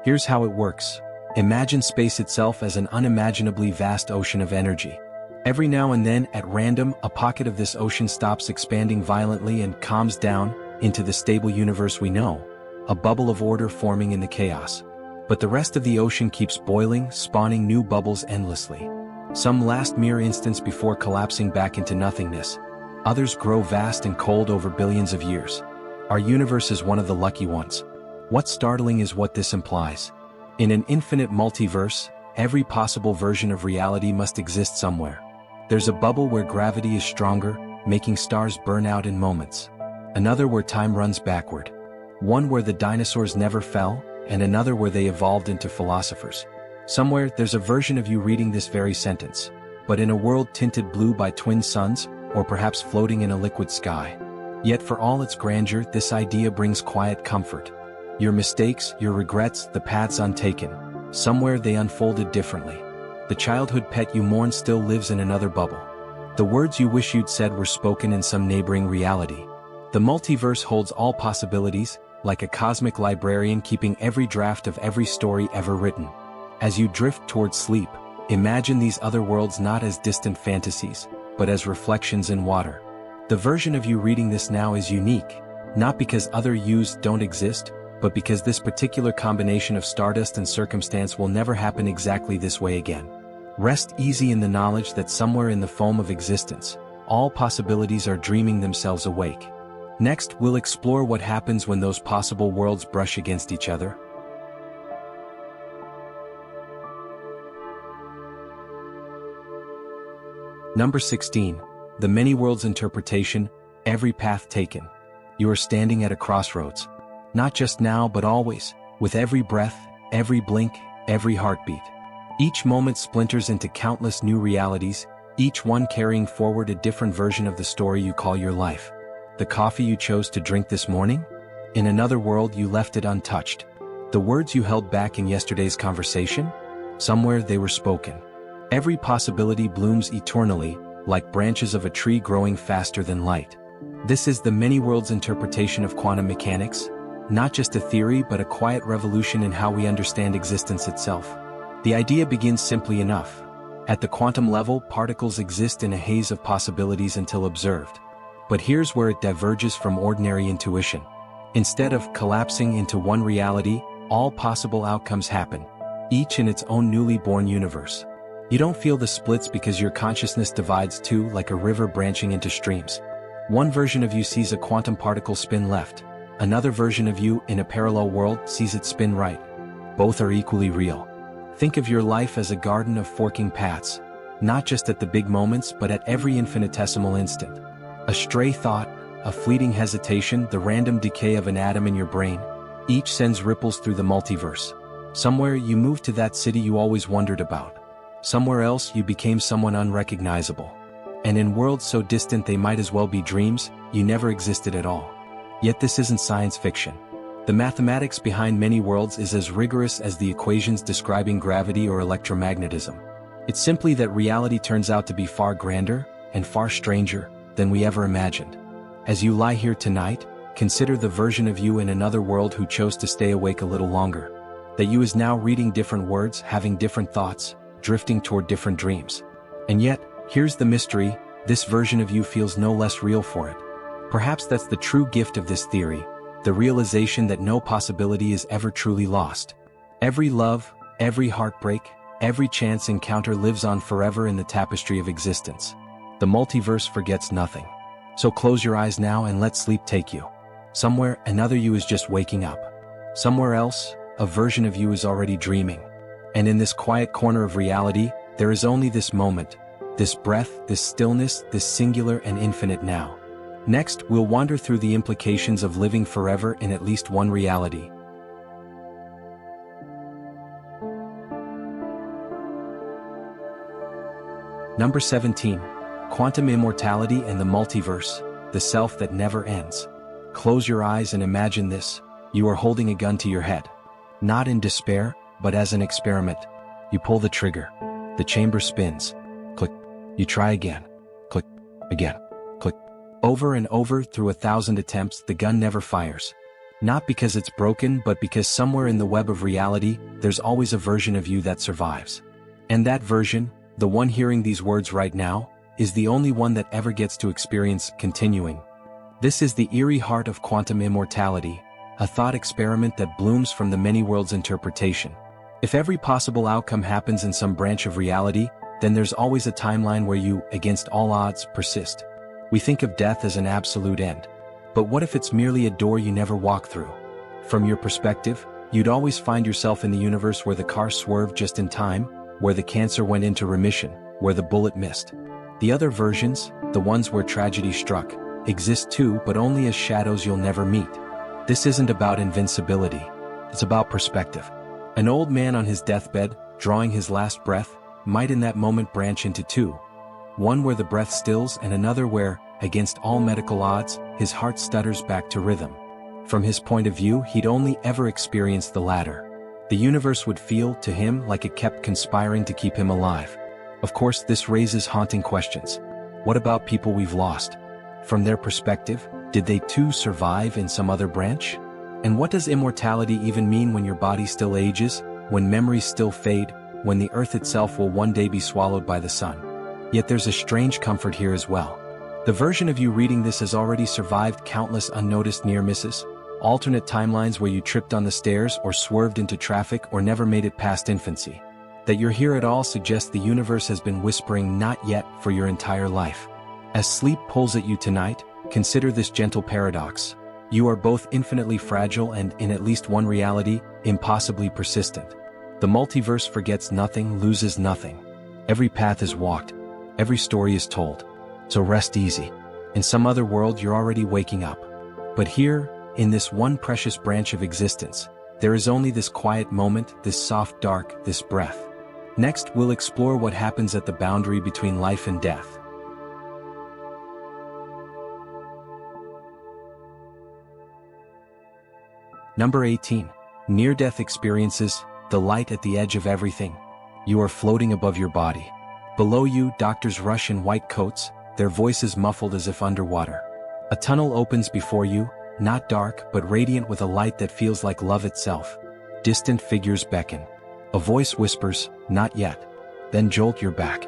Here's how it works. Imagine space itself as an unimaginably vast ocean of energy. Every now and then, at random, a pocket of this ocean stops expanding violently and calms down into the stable universe we know, a bubble of order forming in the chaos. But the rest of the ocean keeps boiling, spawning new bubbles endlessly. Some last mere instants before collapsing back into nothingness. Others grow vast and cold over billions of years. Our universe is one of the lucky ones. What's startling is what this implies. In an infinite multiverse, every possible version of reality must exist somewhere. There's a bubble where gravity is stronger, making stars burn out in moments. Another where time runs backward. One where the dinosaurs never fell, and another where they evolved into philosophers. Somewhere, there's a version of you reading this very sentence, but in a world tinted blue by twin suns, or perhaps floating in a liquid sky. Yet for all its grandeur, this idea brings quiet comfort. Your mistakes, your regrets, the paths untaken. Somewhere they unfolded differently. The childhood pet you mourn still lives in another bubble. The words you wish you'd said were spoken in some neighboring reality. The multiverse holds all possibilities, like a cosmic librarian keeping every draft of every story ever written. As you drift towards sleep, imagine these other worlds not as distant fantasies, but as reflections in water. The version of you reading this now is unique, not because other yous don't exist, but because this particular combination of stardust and circumstance will never happen exactly this way again. Rest easy in the knowledge that somewhere in the foam of existence, all possibilities are dreaming themselves awake. Next, we'll explore what happens when those possible worlds brush against each other. Number 16. The Many Worlds Interpretation, Every Path Taken. You are standing at a crossroads. Not just now but always, with every breath, every blink, every heartbeat. Each moment splinters into countless new realities, each one carrying forward a different version of the story you call your life. The coffee you chose to drink this morning? In another world you left it untouched. The words you held back in yesterday's conversation? Somewhere they were spoken. Every possibility blooms eternally, like branches of a tree growing faster than light. This is the many worlds interpretation of quantum mechanics, not just a theory but a quiet revolution in how we understand existence itself. The idea begins simply enough. At the quantum level, particles exist in a haze of possibilities until observed. But here's where it diverges from ordinary intuition. Instead of collapsing into one reality, all possible outcomes happen, each in its own newly born universe. You don't feel the splits because your consciousness divides too, like a river branching into streams. One version of you sees a quantum particle spin left. Another version of you, in a parallel world, sees it spin right. Both are equally real. Think of your life as a garden of forking paths, not just at the big moments but at every infinitesimal instant. A stray thought, a fleeting hesitation, the random decay of an atom in your brain, each sends ripples through the multiverse. Somewhere you moved to that city you always wondered about. Somewhere else you became someone unrecognizable. And in worlds so distant they might as well be dreams, you never existed at all. Yet this isn't science fiction. The mathematics behind many worlds is as rigorous as the equations describing gravity or electromagnetism. It's simply that reality turns out to be far grander and far stranger than we ever imagined. As you lie here tonight, consider the version of you in another world who chose to stay awake a little longer. That you is now reading different words, having different thoughts, drifting toward different dreams. And yet, here's the mystery, this version of you feels no less real for it. Perhaps that's the true gift of this theory, the realization that no possibility is ever truly lost. Every love, every heartbreak, every chance encounter lives on forever in the tapestry of existence. The multiverse forgets nothing. So close your eyes now and let sleep take you. Somewhere, another you is just waking up. Somewhere else, a version of you is already dreaming. And in this quiet corner of reality, there is only this moment, this breath, this stillness, this singular and infinite now. Next, we'll wander through the implications of living forever in at least one reality. Number 17. Quantum Immortality and the Multiverse, the self that never ends. Close your eyes and imagine this. You are holding a gun to your head. Not in despair, but as an experiment. You pull the trigger. The chamber spins. Click. You try again. Click. Again. Click. Over and over, through 1,000 attempts, the gun never fires. Not because it's broken, but because somewhere in the web of reality, there's always a version of you that survives. And that version, the one hearing these words right now, is the only one that ever gets to experience continuing. This is the eerie heart of quantum immortality, a thought experiment that blooms from the many worlds interpretation. If every possible outcome happens in some branch of reality, then there's always a timeline where you, against all odds, persist. We think of death as an absolute end. But what if it's merely a door you never walk through? From your perspective, you'd always find yourself in the universe where the car swerved just in time, where the cancer went into remission, where the bullet missed. The other versions, the ones where tragedy struck, exist too, but only as shadows you'll never meet. This isn't about invincibility. It's about perspective. An old man on his deathbed, drawing his last breath, might in that moment branch into two. One where the breath stills and another where, against all medical odds, his heart stutters back to rhythm. From his point of view, he'd only ever experienced the latter. The universe would feel, to him, like it kept conspiring to keep him alive. Of course, this raises haunting questions. What about people we've lost? From their perspective, did they too survive in some other branch? And what does immortality even mean when your body still ages, when memories still fade, when the earth itself will one day be swallowed by the sun? Yet there's a strange comfort here as well. The version of you reading this has already survived countless unnoticed near misses, alternate timelines where you tripped on the stairs or swerved into traffic or never made it past infancy. That you're here at all suggests the universe has been whispering "not yet" for your entire life. As sleep pulls at you tonight, consider this gentle paradox. You are both infinitely fragile and, in at least one reality, impossibly persistent. The multiverse forgets nothing, loses nothing. Every path is walked. Every story is told. So rest easy. In some other world you're already waking up. But here, in this one precious branch of existence, there is only this quiet moment, this soft dark, this breath. Next, we'll explore what happens at the boundary between life and death. Number 18. Near-death experiences, the light at the edge of everything. You are floating above your body. Below you, doctors rush in white coats, their voices muffled as if underwater. A tunnel opens before you, not dark but radiant with a light that feels like love itself. Distant figures beckon. A voice whispers, "Not yet." Then jolt your back.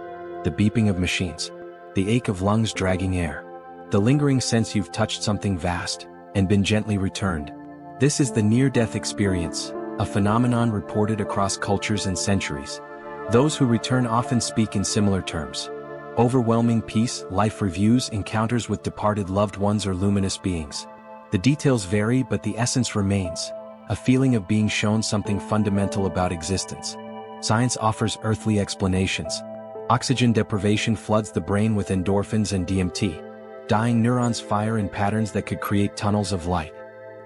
The beeping of machines. The ache of lungs dragging air. The lingering sense you've touched something vast, and been gently returned. This is the near-death experience, a phenomenon reported across cultures and centuries. Those who return often speak in similar terms. Overwhelming peace, life reviews, encounters with departed loved ones or luminous beings. The details vary, but the essence remains. A feeling of being shown something fundamental about existence. Science offers earthly explanations. Oxygen deprivation floods the brain with endorphins and DMT. Dying neurons fire in patterns that could create tunnels of light.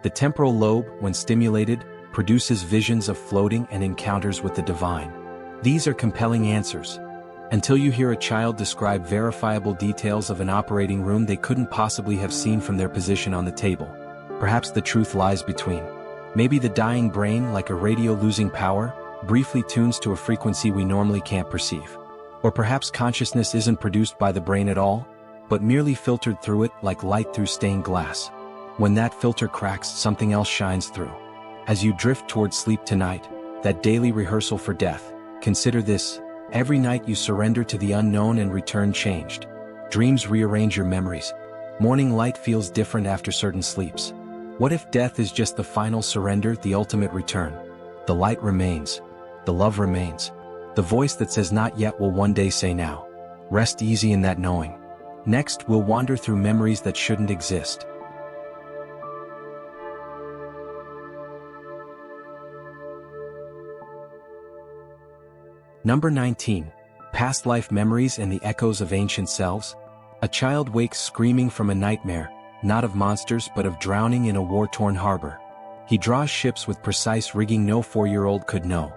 The temporal lobe, when stimulated, produces visions of floating and encounters with the divine. These are compelling answers. Until you hear a child describe verifiable details of an operating room they couldn't possibly have seen from their position on the table. Perhaps the truth lies between. Maybe the dying brain, like a radio losing power, briefly tunes to a frequency we normally can't perceive. Or perhaps consciousness isn't produced by the brain at all, but merely filtered through it like light through stained glass. When that filter cracks, something else shines through. As you drift towards sleep tonight, that daily rehearsal for death, consider this: every night you surrender to the unknown and return changed. Dreams rearrange your memories. Morning light feels different after certain sleeps. What if death is just the final surrender, the ultimate return? The light remains. The love remains. The voice that says "not yet" will one day say now. Rest easy in that knowing. Next, we'll wander through memories that shouldn't exist. Number 19. Past life memories and the echoes of ancient selves. A child wakes screaming from a nightmare, not of monsters but of drowning in a war-torn harbor. He draws ships with precise rigging no 4-year-old could know.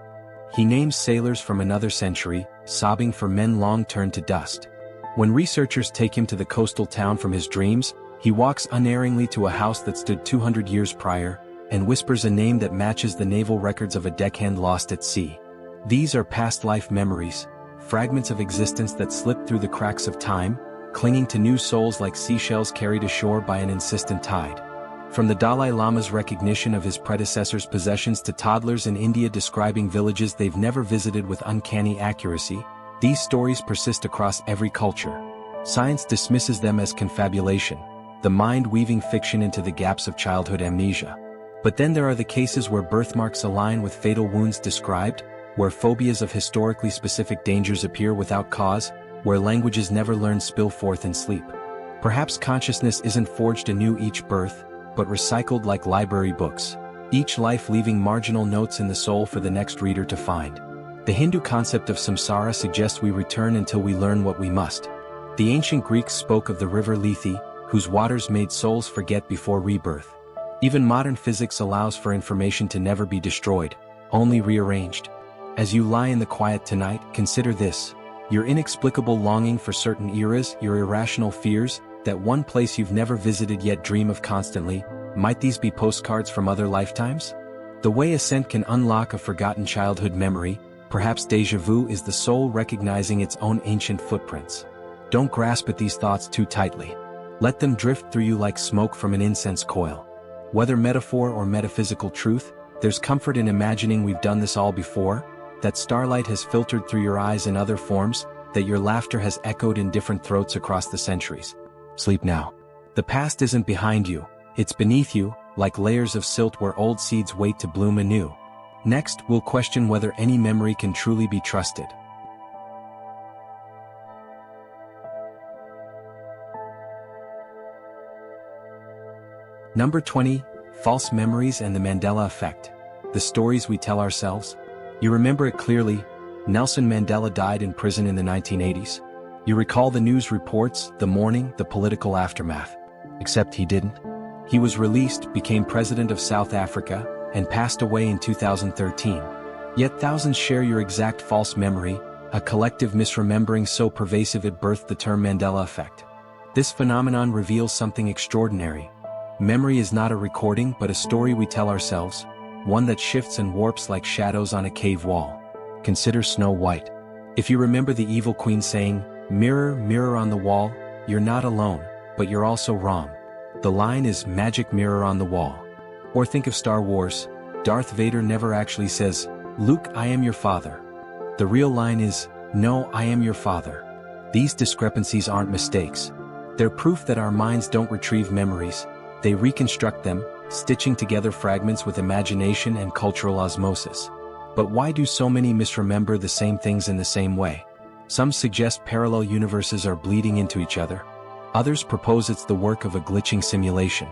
He names sailors from another century, sobbing for men long turned to dust. When researchers take him to the coastal town from his dreams, he walks unerringly to a house that stood 200 years prior, and whispers a name that matches the naval records of a deckhand lost at sea. These are past life memories, fragments of existence that slip through the cracks of time, clinging to new souls like seashells carried ashore by an insistent tide. From the Dalai Lama's recognition of his predecessors' possessions to toddlers in India describing villages they've never visited with uncanny accuracy, these stories persist across every culture. Science dismisses them as confabulation, the mind weaving fiction into the gaps of childhood amnesia. But then there are the cases where birthmarks align with fatal wounds described, where phobias of historically specific dangers appear without cause, where languages never learned spill forth in sleep. Perhaps consciousness isn't forged anew each birth, but recycled like library books, each life leaving marginal notes in the soul for the next reader to find. The Hindu concept of samsara suggests we return until we learn what we must. The ancient Greeks spoke of the river Lethe, whose waters made souls forget before rebirth. Even modern physics allows for information to never be destroyed, only rearranged. As you lie in the quiet tonight, consider this: your inexplicable longing for certain eras, your irrational fears, that one place you've never visited yet dream of constantly. Might these be postcards from other lifetimes? The way ascent can unlock a forgotten childhood memory, perhaps déjà vu is the soul recognizing its own ancient footprints. Don't grasp at these thoughts too tightly. Let them drift through you like smoke from an incense coil. Whether metaphor or metaphysical truth, there's comfort in imagining we've done this all before, that starlight has filtered through your eyes in other forms, that your laughter has echoed in different throats across the centuries. Sleep now. The past isn't behind you, it's beneath you, like layers of silt where old seeds wait to bloom anew. Next, we'll question whether any memory can truly be trusted. Number 20, False Memories and the Mandela Effect. The stories we tell ourselves. You remember it clearly. Nelson Mandela died in prison in the 1980s. You recall the news reports, the mourning, the political aftermath. Except he didn't. He was released, became president of South Africa, and passed away in 2013. Yet thousands share your exact false memory, a collective misremembering so pervasive it birthed the term Mandela effect. This phenomenon reveals something extraordinary. Memory is not a recording but a story we tell ourselves, one that shifts and warps like shadows on a cave wall. Consider Snow White. If you remember the evil queen saying, "Mirror, mirror on the wall, you're not alone, but you're also wrong," the line is "magic mirror on the wall." Or think of Star Wars. Darth Vader never actually says, "Luke, I am your father." The real line is, "No, I am your father." These discrepancies aren't mistakes. They're proof that our minds don't retrieve memories, they reconstruct them, stitching together fragments with imagination and cultural osmosis. But why do so many misremember the same things in the same way? Some suggest parallel universes are bleeding into each other. Others propose it's the work of a glitching simulation.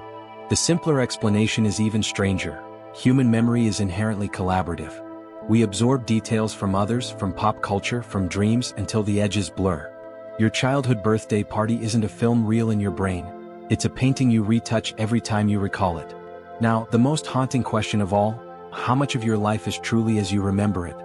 The simpler explanation is even stranger. Human memory is inherently collaborative. We absorb details from others, from pop culture, from dreams, until the edges blur. Your childhood birthday party isn't a film reel in your brain. It's a painting you retouch every time you recall it. Now, the most haunting question of all, how much of your life is truly as you remember it?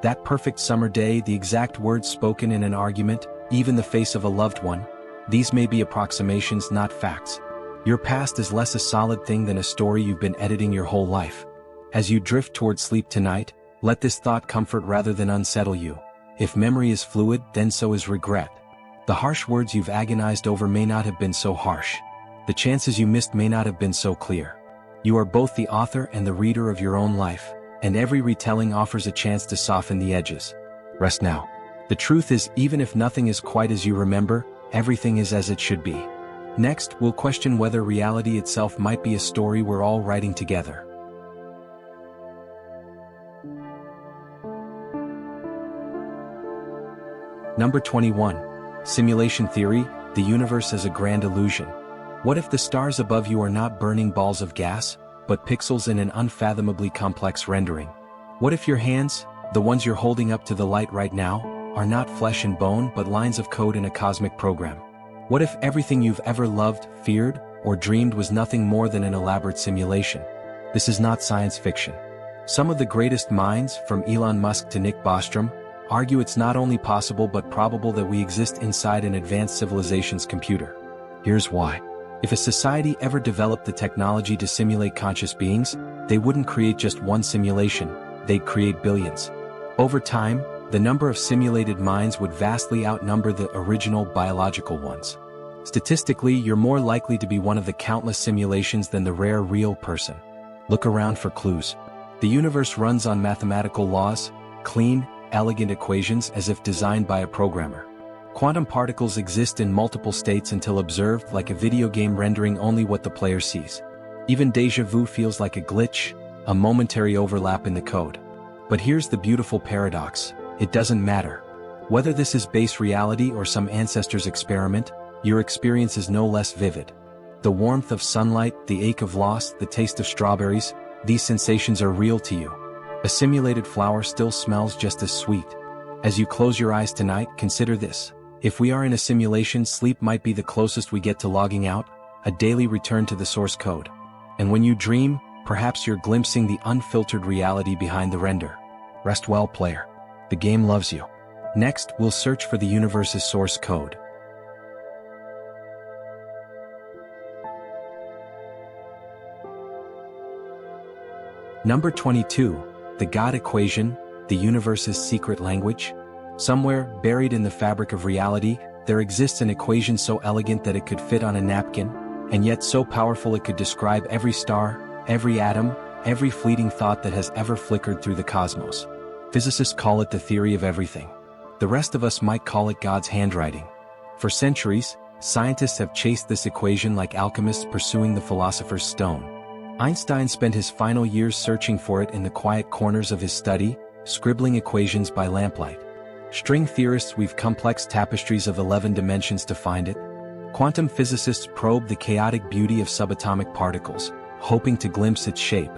That perfect summer day, the exact words spoken in an argument, even the face of a loved one, these may be approximations, not facts. Your past is less a solid thing than a story you've been editing your whole life. As you drift toward sleep tonight, let this thought comfort rather than unsettle you. If memory is fluid, then so is regret. The harsh words you've agonized over may not have been so harsh. The chances you missed may not have been so clear. You are both the author and the reader of your own life, and every retelling offers a chance to soften the edges. Rest now. The truth is, even if nothing is quite as you remember, everything is as it should be. Next, we'll question whether reality itself might be a story we're all writing together. Number 21. Simulation Theory, the universe as a grand illusion. What if the stars above you are not burning balls of gas, but pixels in an unfathomably complex rendering? What if your hands, the ones you're holding up to the light right now, are not flesh and bone but lines of code in a cosmic program? What if everything you've ever loved, feared, or dreamed was nothing more than an elaborate simulation? This is not science fiction. Some of the greatest minds, from Elon Musk to Nick Bostrom, argue it's not only possible but probable that we exist inside an advanced civilization's computer. Here's why. If a society ever developed the technology to simulate conscious beings, they wouldn't create just one simulation, they'd create billions. Over time, the number of simulated minds would vastly outnumber the original biological ones. Statistically, you're more likely to be one of the countless simulations than the rare real person. Look around for clues. The universe runs on mathematical laws, clean, elegant equations as if designed by a programmer. Quantum particles exist in multiple states until observed, like a video game rendering only what the player sees. Even déjà vu feels like a glitch, a momentary overlap in the code. But here's the beautiful paradox: it doesn't matter. Whether this is base reality or some ancestor's experiment, your experience is no less vivid. The warmth of sunlight, the ache of loss, the taste of strawberries, these sensations are real to you. A simulated flower still smells just as sweet. As you close your eyes tonight, consider this. If we are in a simulation, sleep might be the closest we get to logging out, a daily return to the source code. And when you dream, perhaps you're glimpsing the unfiltered reality behind the render. Rest well, player. The game loves you. Next, we'll search for the universe's source code. Number 22. The God equation, the universe's secret language. Somewhere, buried in the fabric of reality, there exists an equation so elegant that it could fit on a napkin, and yet so powerful it could describe every star, every atom, every fleeting thought that has ever flickered through the cosmos. Physicists call it the theory of everything. The rest of us might call it God's handwriting. For centuries, scientists have chased this equation like alchemists pursuing the philosopher's stone. Einstein spent his final years searching for it in the quiet corners of his study, scribbling equations by lamplight. String theorists weave complex tapestries of 11 dimensions to find it. Quantum physicists probe the chaotic beauty of subatomic particles, hoping to glimpse its shape.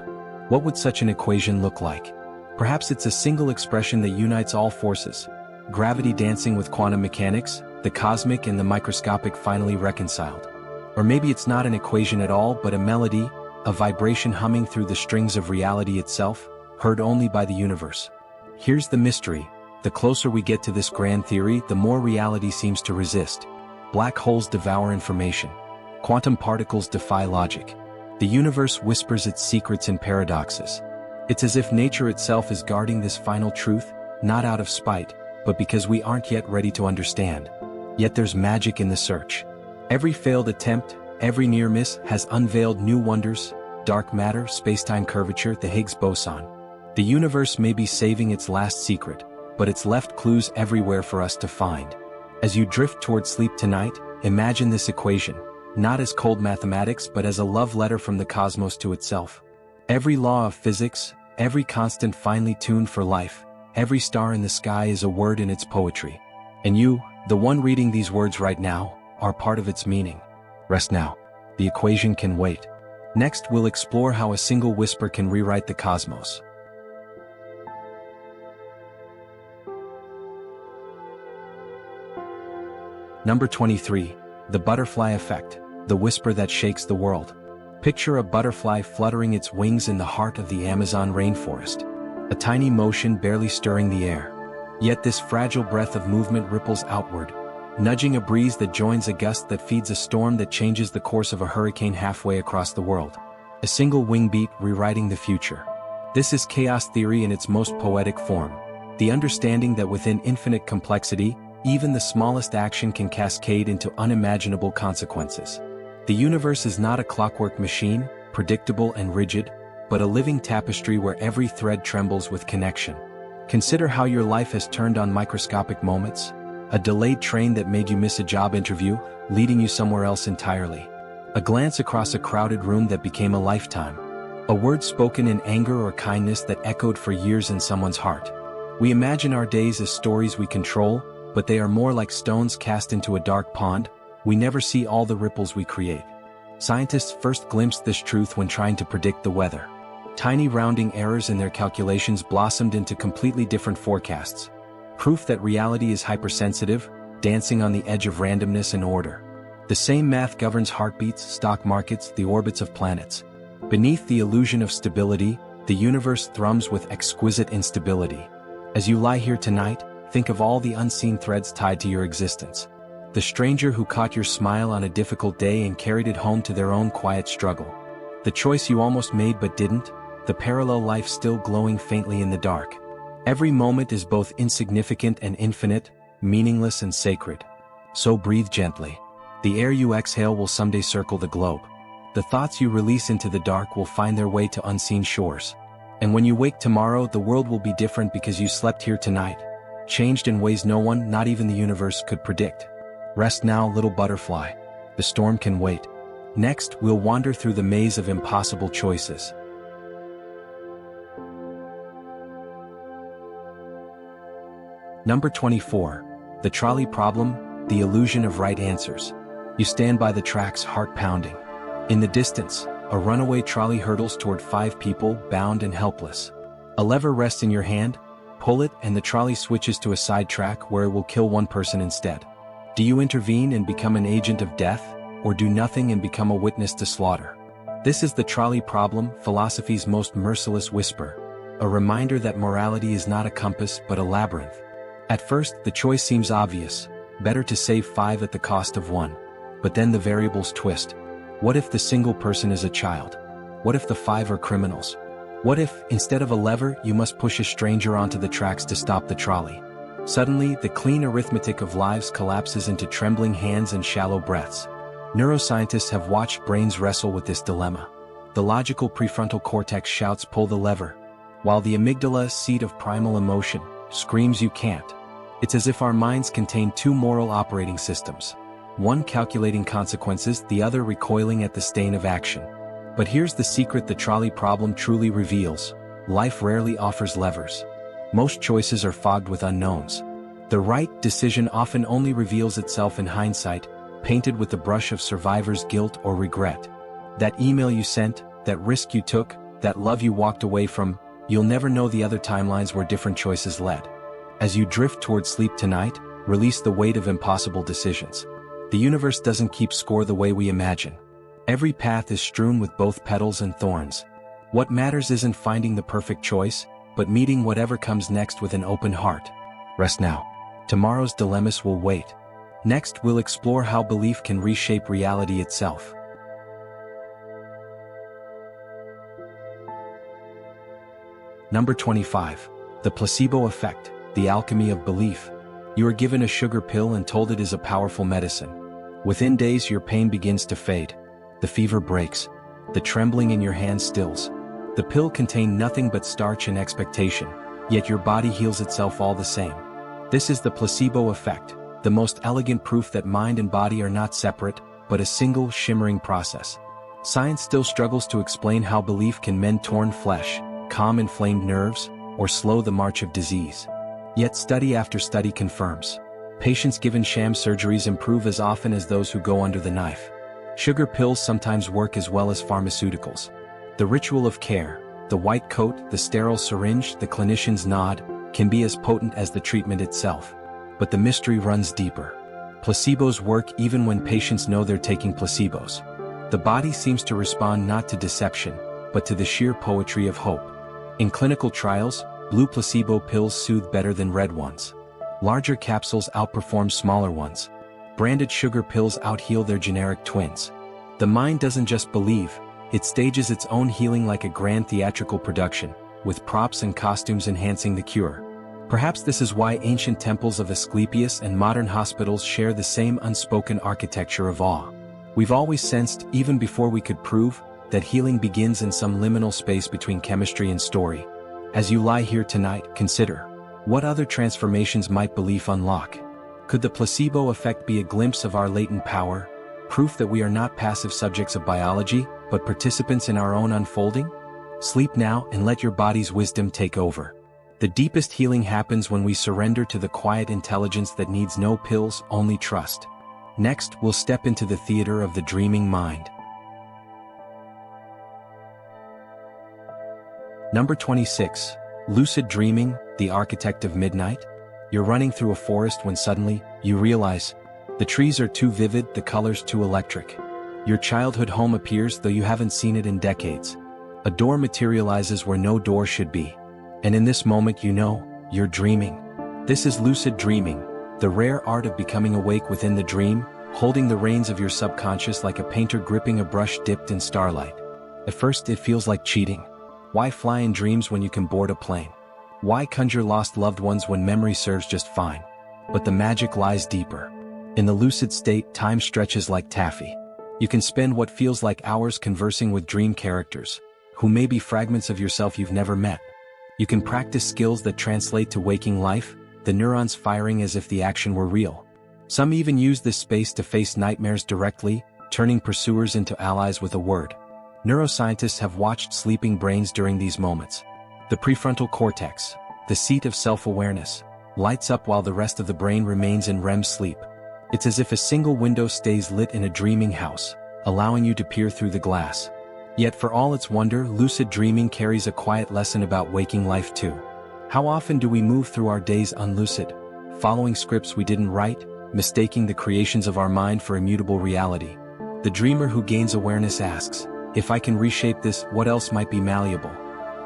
What would such an equation look like? Perhaps it's a single expression that unites all forces. Gravity dancing with quantum mechanics, the cosmic and the microscopic finally reconciled. Or maybe it's not an equation at all, but a melody, a vibration humming through the strings of reality itself, heard only by the universe. Here's the mystery: the closer we get to this grand theory, the more reality seems to resist. Black holes devour information. Quantum particles defy logic. The universe whispers its secrets and paradoxes. It's as if nature itself is guarding this final truth, not out of spite, but because we aren't yet ready to understand. Yet there's magic in the search. Every failed attempt, every near miss has unveiled new wonders: dark matter, space-time curvature, the Higgs boson. The universe may be saving its last secret, but it's left clues everywhere for us to find. As you drift toward sleep tonight, imagine this equation, not as cold mathematics but as a love letter from the cosmos to itself. Every law of physics, every constant finely tuned for life, every star in the sky is a word in its poetry. And you, the one reading these words right now, are part of its meaning. Rest now. The equation can wait. Next, we'll explore how a single whisper can rewrite the cosmos. Number 23. The butterfly effect, the whisper that shakes the world. Picture a butterfly fluttering its wings in the heart of the Amazon rainforest. A tiny motion barely stirring the air. Yet this fragile breath of movement ripples outward, nudging a breeze that joins a gust that feeds a storm that changes the course of a hurricane halfway across the world. A single wing beat rewriting the future. This is chaos theory in its most poetic form. The understanding that within infinite complexity, even the smallest action can cascade into unimaginable consequences. The universe is not a clockwork machine, predictable and rigid, but a living tapestry where every thread trembles with connection. Consider how your life has turned on microscopic moments. A delayed train that made you miss a job interview, leading you somewhere else entirely. A glance across a crowded room that became a lifetime. A word spoken in anger or kindness that echoed for years in someone's heart. We imagine our days as stories we control, but they are more like stones cast into a dark pond. We never see all the ripples we create. Scientists first glimpsed this truth when trying to predict the weather. Tiny rounding errors in their calculations blossomed into completely different forecasts. Proof that reality is hypersensitive, dancing on the edge of randomness and order. The same math governs heartbeats, stock markets, the orbits of planets. Beneath the illusion of stability, the universe thrums with exquisite instability. As you lie here tonight, think of all the unseen threads tied to your existence. The stranger who caught your smile on a difficult day and carried it home to their own quiet struggle. The choice you almost made but didn't, the parallel life still glowing faintly in the dark. Every moment is both insignificant and infinite, meaningless and sacred. So breathe gently. The air you exhale will someday circle the globe. The thoughts you release into the dark will find their way to unseen shores. And when you wake tomorrow, the world will be different because you slept here tonight, changed in ways no one, not even the universe, could predict. Rest now, little butterfly. The storm can wait. Next, we'll wander through the maze of impossible choices. Number 24. The trolley problem, the illusion of right answers. You stand by the tracks, heart pounding. In the distance, a runaway trolley hurtles toward 5 people, bound and helpless. A lever rests in your hand, pull it and the trolley switches to a side track where it will kill one person instead. Do you intervene and become an agent of death, or do nothing and become a witness to slaughter? This is the trolley problem, philosophy's most merciless whisper. A reminder that morality is not a compass but a labyrinth. At first, the choice seems obvious. Better to save 5 at the cost of 1. But then the variables twist. What if the single person is a child? What if the 5 are criminals? What if, instead of a lever, you must push a stranger onto the tracks to stop the trolley? Suddenly, the clean arithmetic of lives collapses into trembling hands and shallow breaths. Neuroscientists have watched brains wrestle with this dilemma. The logical prefrontal cortex shouts, pull the lever, while the amygdala, seat of primal emotion, screams, you can't. It's as if our minds contain 2 moral operating systems. One calculating consequences, the other recoiling at the stain of action. But here's the secret the trolley problem truly reveals. Life rarely offers levers. Most choices are fogged with unknowns. The right decision often only reveals itself in hindsight, painted with the brush of survivor's guilt or regret. That email you sent, that risk you took, that love you walked away from, you'll never know the other timelines where different choices led. As you drift toward sleep tonight, release the weight of impossible decisions. The universe doesn't keep score the way we imagine. Every path is strewn with both petals and thorns. What matters isn't finding the perfect choice, but meeting whatever comes next with an open heart. Rest now. Tomorrow's dilemmas will wait. Next, we'll explore how belief can reshape reality itself. Number 25. The placebo effect, the alchemy of belief. You are given a sugar pill and told it is a powerful medicine. Within days, your pain begins to fade. The fever breaks. The trembling in your hand stills. The pill contained nothing but starch and expectation, yet your body heals itself all the same. This is the placebo effect, the most elegant proof that mind and body are not separate, but a single shimmering process. Science still struggles to explain how belief can mend torn flesh, calm inflamed nerves, or slow the march of disease. Yet study after study confirms. Patients given sham surgeries improve as often as those who go under the knife. Sugar pills sometimes work as well as pharmaceuticals. The ritual of care, the white coat, the sterile syringe, the clinician's nod, can be as potent as the treatment itself. But the mystery runs deeper. Placebos work even when patients know they're taking placebos. The body seems to respond not to deception, but to the sheer poetry of hope. In clinical trials, blue placebo pills soothe better than red ones. Larger capsules outperform smaller ones. Branded sugar pills out-heal their generic twins. The mind doesn't just believe, it stages its own healing like a grand theatrical production, with props and costumes enhancing the cure. Perhaps this is why ancient temples of Asclepius and modern hospitals share the same unspoken architecture of awe. We've always sensed, even before we could prove, that healing begins in some liminal space between chemistry and story. As you lie here tonight, consider, what other transformations might belief unlock? Could the placebo effect be a glimpse of our latent power, proof that we are not passive subjects of biology, but participants in our own unfolding? Sleep now and let your body's wisdom take over. The deepest healing happens when we surrender to the quiet intelligence that needs no pills, only trust. Next, we'll step into the theater of the dreaming mind. Number 26. Lucid dreaming, the architect of midnight. You're running through a forest when suddenly, you realize, the trees are too vivid, the colors too electric. Your childhood home appears though you haven't seen it in decades. A door materializes where no door should be. And in this moment you know, you're dreaming. This is lucid dreaming, the rare art of becoming awake within the dream, holding the reins of your subconscious like a painter gripping a brush dipped in starlight. At first it feels like cheating. Why fly in dreams when you can board a plane? Why conjure lost loved ones when memory serves just fine? But the magic lies deeper. In the lucid state, time stretches like taffy. You can spend what feels like hours conversing with dream characters, who may be fragments of yourself you've never met. You can practice skills that translate to waking life, the neurons firing as if the action were real. Some even use this space to face nightmares directly, turning pursuers into allies with a word. Neuroscientists have watched sleeping brains during these moments. The prefrontal cortex, the seat of self-awareness, lights up while the rest of the brain remains in REM sleep. It's as if a single window stays lit in a dreaming house, allowing you to peer through the glass. Yet for all its wonder, lucid dreaming carries a quiet lesson about waking life too. How often do we move through our days unlucid, following scripts we didn't write, mistaking the creations of our mind for immutable reality? The dreamer who gains awareness asks, if I can reshape this, what else might be malleable?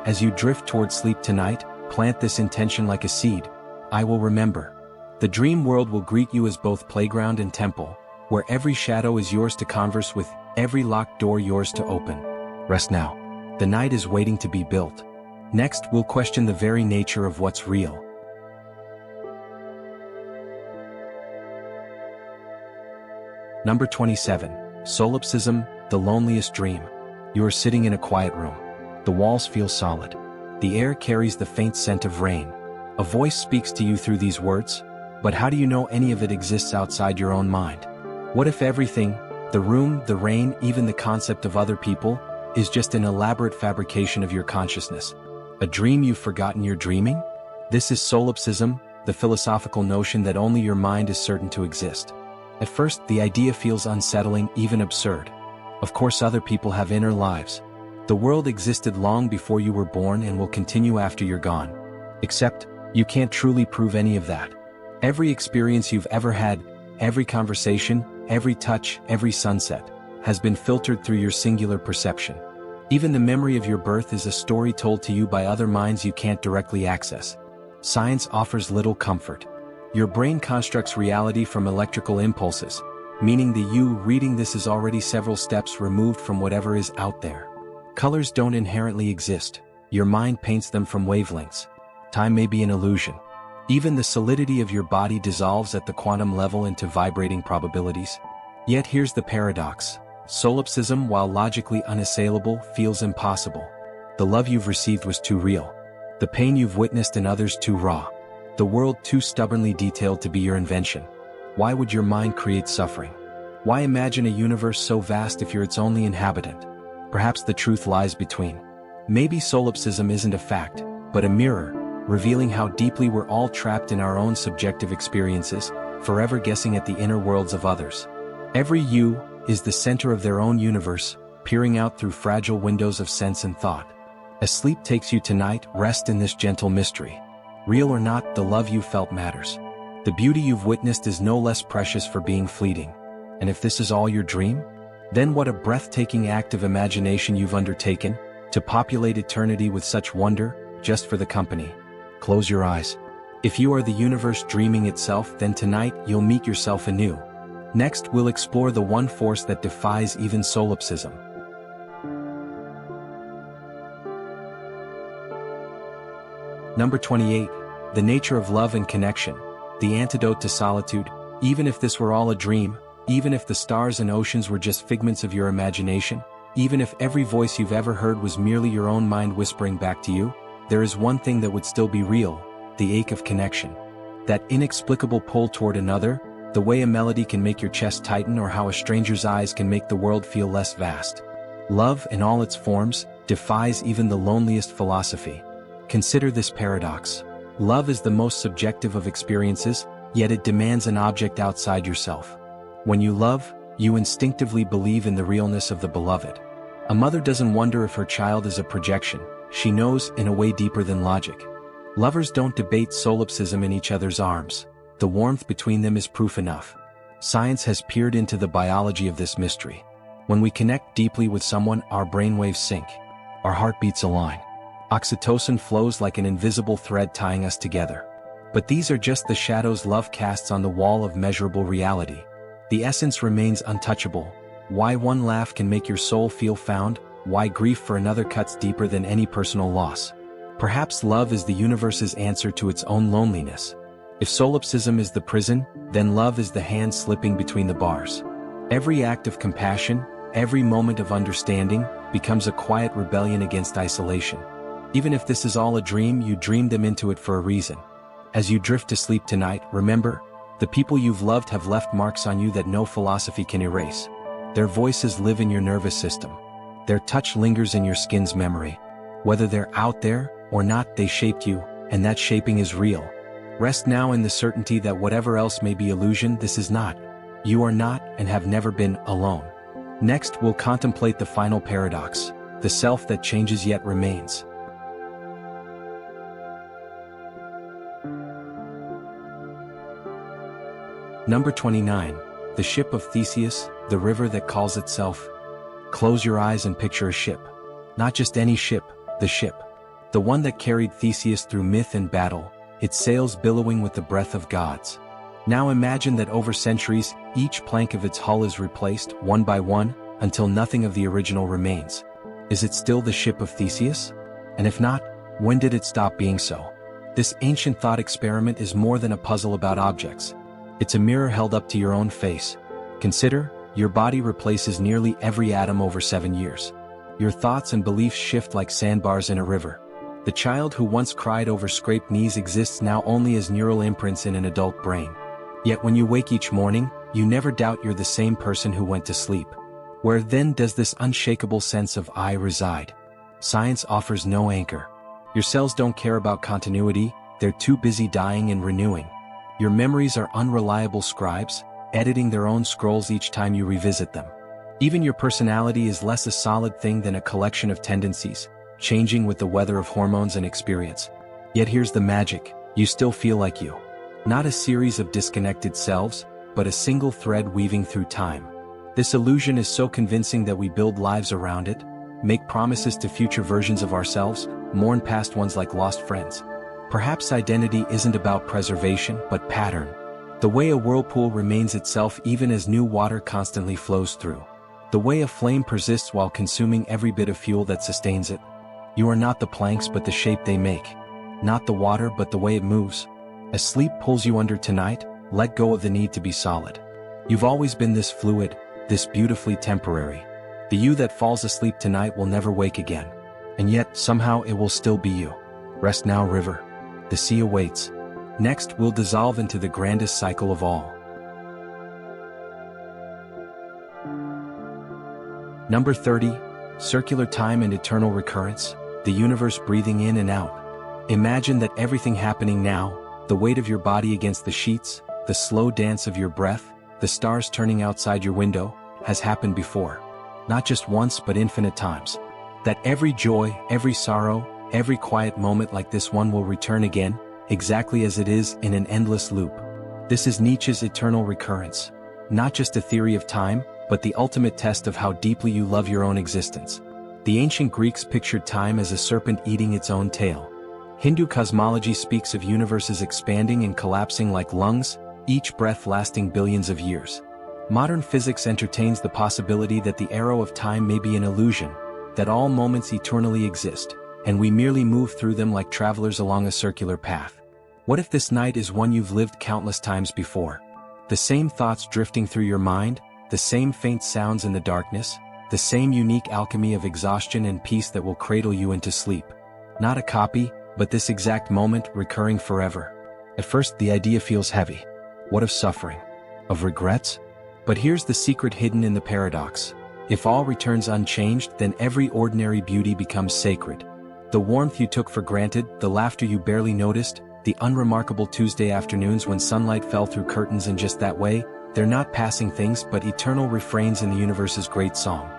As you drift toward sleep tonight, plant this intention like a seed. I will remember. The dream world will greet you as both playground and temple, where every shadow is yours to converse with, every locked door yours to open. Rest now. The night is waiting to be built. Next, we'll question the very nature of what's real. Number 27. Solipsism, the loneliest dream. You are sitting in a quiet room. The walls feel solid. The air carries the faint scent of rain. A voice speaks to you through these words, but how do you know any of it exists outside your own mind? What if everything, the room, the rain, even the concept of other people, is just an elaborate fabrication of your consciousness? A dream you've forgotten you're dreaming? This is solipsism, the philosophical notion that only your mind is certain to exist. At first, the idea feels unsettling, even absurd. Of course, other people have inner lives. The world existed long before you were born and will continue after you're gone. Except, you can't truly prove any of that. Every experience you've ever had, every conversation, every touch, every sunset, has been filtered through your singular perception. Even the memory of your birth is a story told to you by other minds you can't directly access. Science offers little comfort. Your brain constructs reality from electrical impulses, meaning the you reading this is already several steps removed from whatever is out there. Colors don't inherently exist. Your mind paints them from wavelengths. Time may be an illusion. Even the solidity of your body dissolves at the quantum level into vibrating probabilities. Yet here's the paradox. Solipsism, while logically unassailable, feels impossible. The love you've received was too real. The pain you've witnessed in others too raw. The world too stubbornly detailed to be your invention. Why would your mind create suffering? Why imagine a universe so vast if you're its only inhabitant? Perhaps the truth lies between. Maybe solipsism isn't a fact, but a mirror, revealing how deeply we're all trapped in our own subjective experiences, forever guessing at the inner worlds of others. Every you is the center of their own universe, peering out through fragile windows of sense and thought. As sleep takes you tonight, rest in this gentle mystery. Real or not, the love you felt matters. The beauty you've witnessed is no less precious for being fleeting. And if this is all your dream, then what a breathtaking act of imagination you've undertaken, to populate eternity with such wonder, just for the company. Close your eyes. If you are the universe dreaming itself, then tonight you'll meet yourself anew. Next, we'll explore the one force that defies even solipsism. Number 28. The nature of love and connection, the antidote to solitude. Even if this were all a dream, even if the stars and oceans were just figments of your imagination, even if every voice you've ever heard was merely your own mind whispering back to you, there is one thing that would still be real, the ache of connection. That inexplicable pull toward another, the way a melody can make your chest tighten or how a stranger's eyes can make the world feel less vast. Love, in all its forms, defies even the loneliest philosophy. Consider this paradox. Love is the most subjective of experiences, yet it demands an object outside yourself. When you love, you instinctively believe in the realness of the beloved. A mother doesn't wonder if her child is a projection. She knows in a way deeper than logic. Lovers don't debate solipsism in each other's arms. The warmth between them is proof enough. Science has peered into the biology of this mystery. When we connect deeply with someone, our brainwaves sync. Our heartbeats align. Oxytocin flows like an invisible thread tying us together. But these are just the shadows love casts on the wall of measurable reality. The essence remains untouchable. Why one laugh can make your soul feel found, why grief for another cuts deeper than any personal loss. Perhaps love is the universe's answer to its own loneliness. If solipsism is the prison, then love is the hand slipping between the bars. Every act of compassion, every moment of understanding, becomes a quiet rebellion against isolation. Even if this is all a dream, you dreamed them into it for a reason. As you drift to sleep tonight, remember, the people you've loved have left marks on you that no philosophy can erase. Their voices live in your nervous system. Their touch lingers in your skin's memory. Whether they're out there or not, they shaped you, and that shaping is real. Rest now in the certainty that whatever else may be illusion, this is not. You are not and have never been alone. Next, we'll contemplate the final paradox, the self that changes yet remains. Number 29. The ship of Theseus, the river that calls itself. Close your eyes and picture a ship. Not just any ship, the ship. The one that carried Theseus through myth and battle, its sails billowing with the breath of gods. Now imagine that over centuries, each plank of its hull is replaced, one by one, until nothing of the original remains. Is it still the ship of Theseus? And if not, when did it stop being so? This ancient thought experiment is more than a puzzle about objects. It's a mirror held up to your own face. Consider, your body replaces nearly every atom over 7 years. Your thoughts and beliefs shift like sandbars in a river. The child who once cried over scraped knees exists now only as neural imprints in an adult brain. Yet when you wake each morning, you never doubt you're the same person who went to sleep. Where then does this unshakable sense of I reside? Science offers no anchor. Your cells don't care about continuity, they're too busy dying and renewing. Your memories are unreliable scribes, editing their own scrolls each time you revisit them. Even your personality is less a solid thing than a collection of tendencies, changing with the weather of hormones and experience. Yet here's the magic, you still feel like you. Not a series of disconnected selves, but a single thread weaving through time. This illusion is so convincing that we build lives around it, make promises to future versions of ourselves, mourn past ones like lost friends. Perhaps identity isn't about preservation, but pattern. The way a whirlpool remains itself even as new water constantly flows through. The way a flame persists while consuming every bit of fuel that sustains it. You are not the planks but the shape they make. Not the water but the way it moves. As sleep pulls you under tonight, let go of the need to be solid. You've always been this fluid, this beautifully temporary. The you that falls asleep tonight will never wake again. And yet, somehow it will still be you. Rest now, river. The sea awaits. Next, we'll dissolve into the grandest cycle of all. Number 30. Circular time and eternal recurrence, the universe breathing in and out. Imagine that everything happening now, the weight of your body against the sheets, the slow dance of your breath, the stars turning outside your window, has happened before. Not just once but infinite times. That every joy, every sorrow, every quiet moment like this one will return again, exactly as it is in an endless loop. This is Nietzsche's eternal recurrence. Not just a theory of time, but the ultimate test of how deeply you love your own existence. The ancient Greeks pictured time as a serpent eating its own tail. Hindu cosmology speaks of universes expanding and collapsing like lungs, each breath lasting billions of years. Modern physics entertains the possibility that the arrow of time may be an illusion, that all moments eternally exist, and we merely move through them like travelers along a circular path. What if this night is one you've lived countless times before? The same thoughts drifting through your mind, the same faint sounds in the darkness, the same unique alchemy of exhaustion and peace that will cradle you into sleep. Not a copy, but this exact moment recurring forever. At first, the idea feels heavy. What of suffering? Of regrets? But here's the secret hidden in the paradox. If all returns unchanged, then every ordinary beauty becomes sacred. The warmth you took for granted, the laughter you barely noticed, the unremarkable Tuesday afternoons when sunlight fell through curtains in just that way, they're not passing things but eternal refrains in the universe's great song.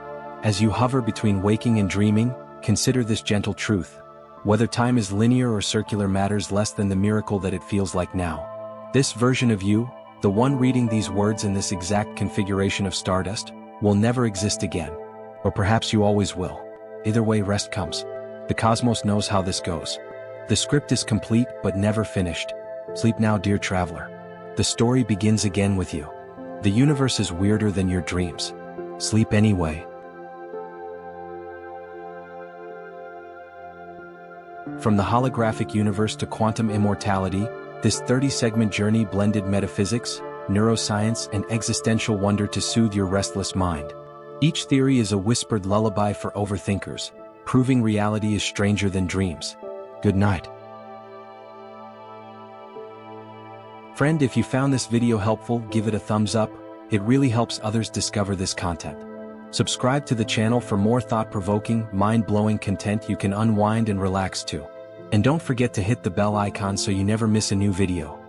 As you hover between waking and dreaming, consider this gentle truth. Whether time is linear or circular matters less than the miracle that it feels like now. This version of you, the one reading these words in this exact configuration of stardust, will never exist again. Or perhaps you always will. Either way, rest comes. The cosmos knows how this goes. The script is complete but never finished. Sleep now, dear traveler. The story begins again with you. The universe is weirder than your dreams. Sleep anyway. From the holographic universe to quantum immortality, This 30-segment journey blended metaphysics, neuroscience, and existential wonder to soothe your restless mind. Each theory is a whispered lullaby for overthinkers, proving reality is stranger than dreams. Good night. Friend, if you found this video helpful, give it a thumbs up. It really helps others discover this content. Subscribe to the channel for more thought-provoking, mind-blowing content you can unwind and relax to. And don't forget to hit the bell icon so you never miss a new video.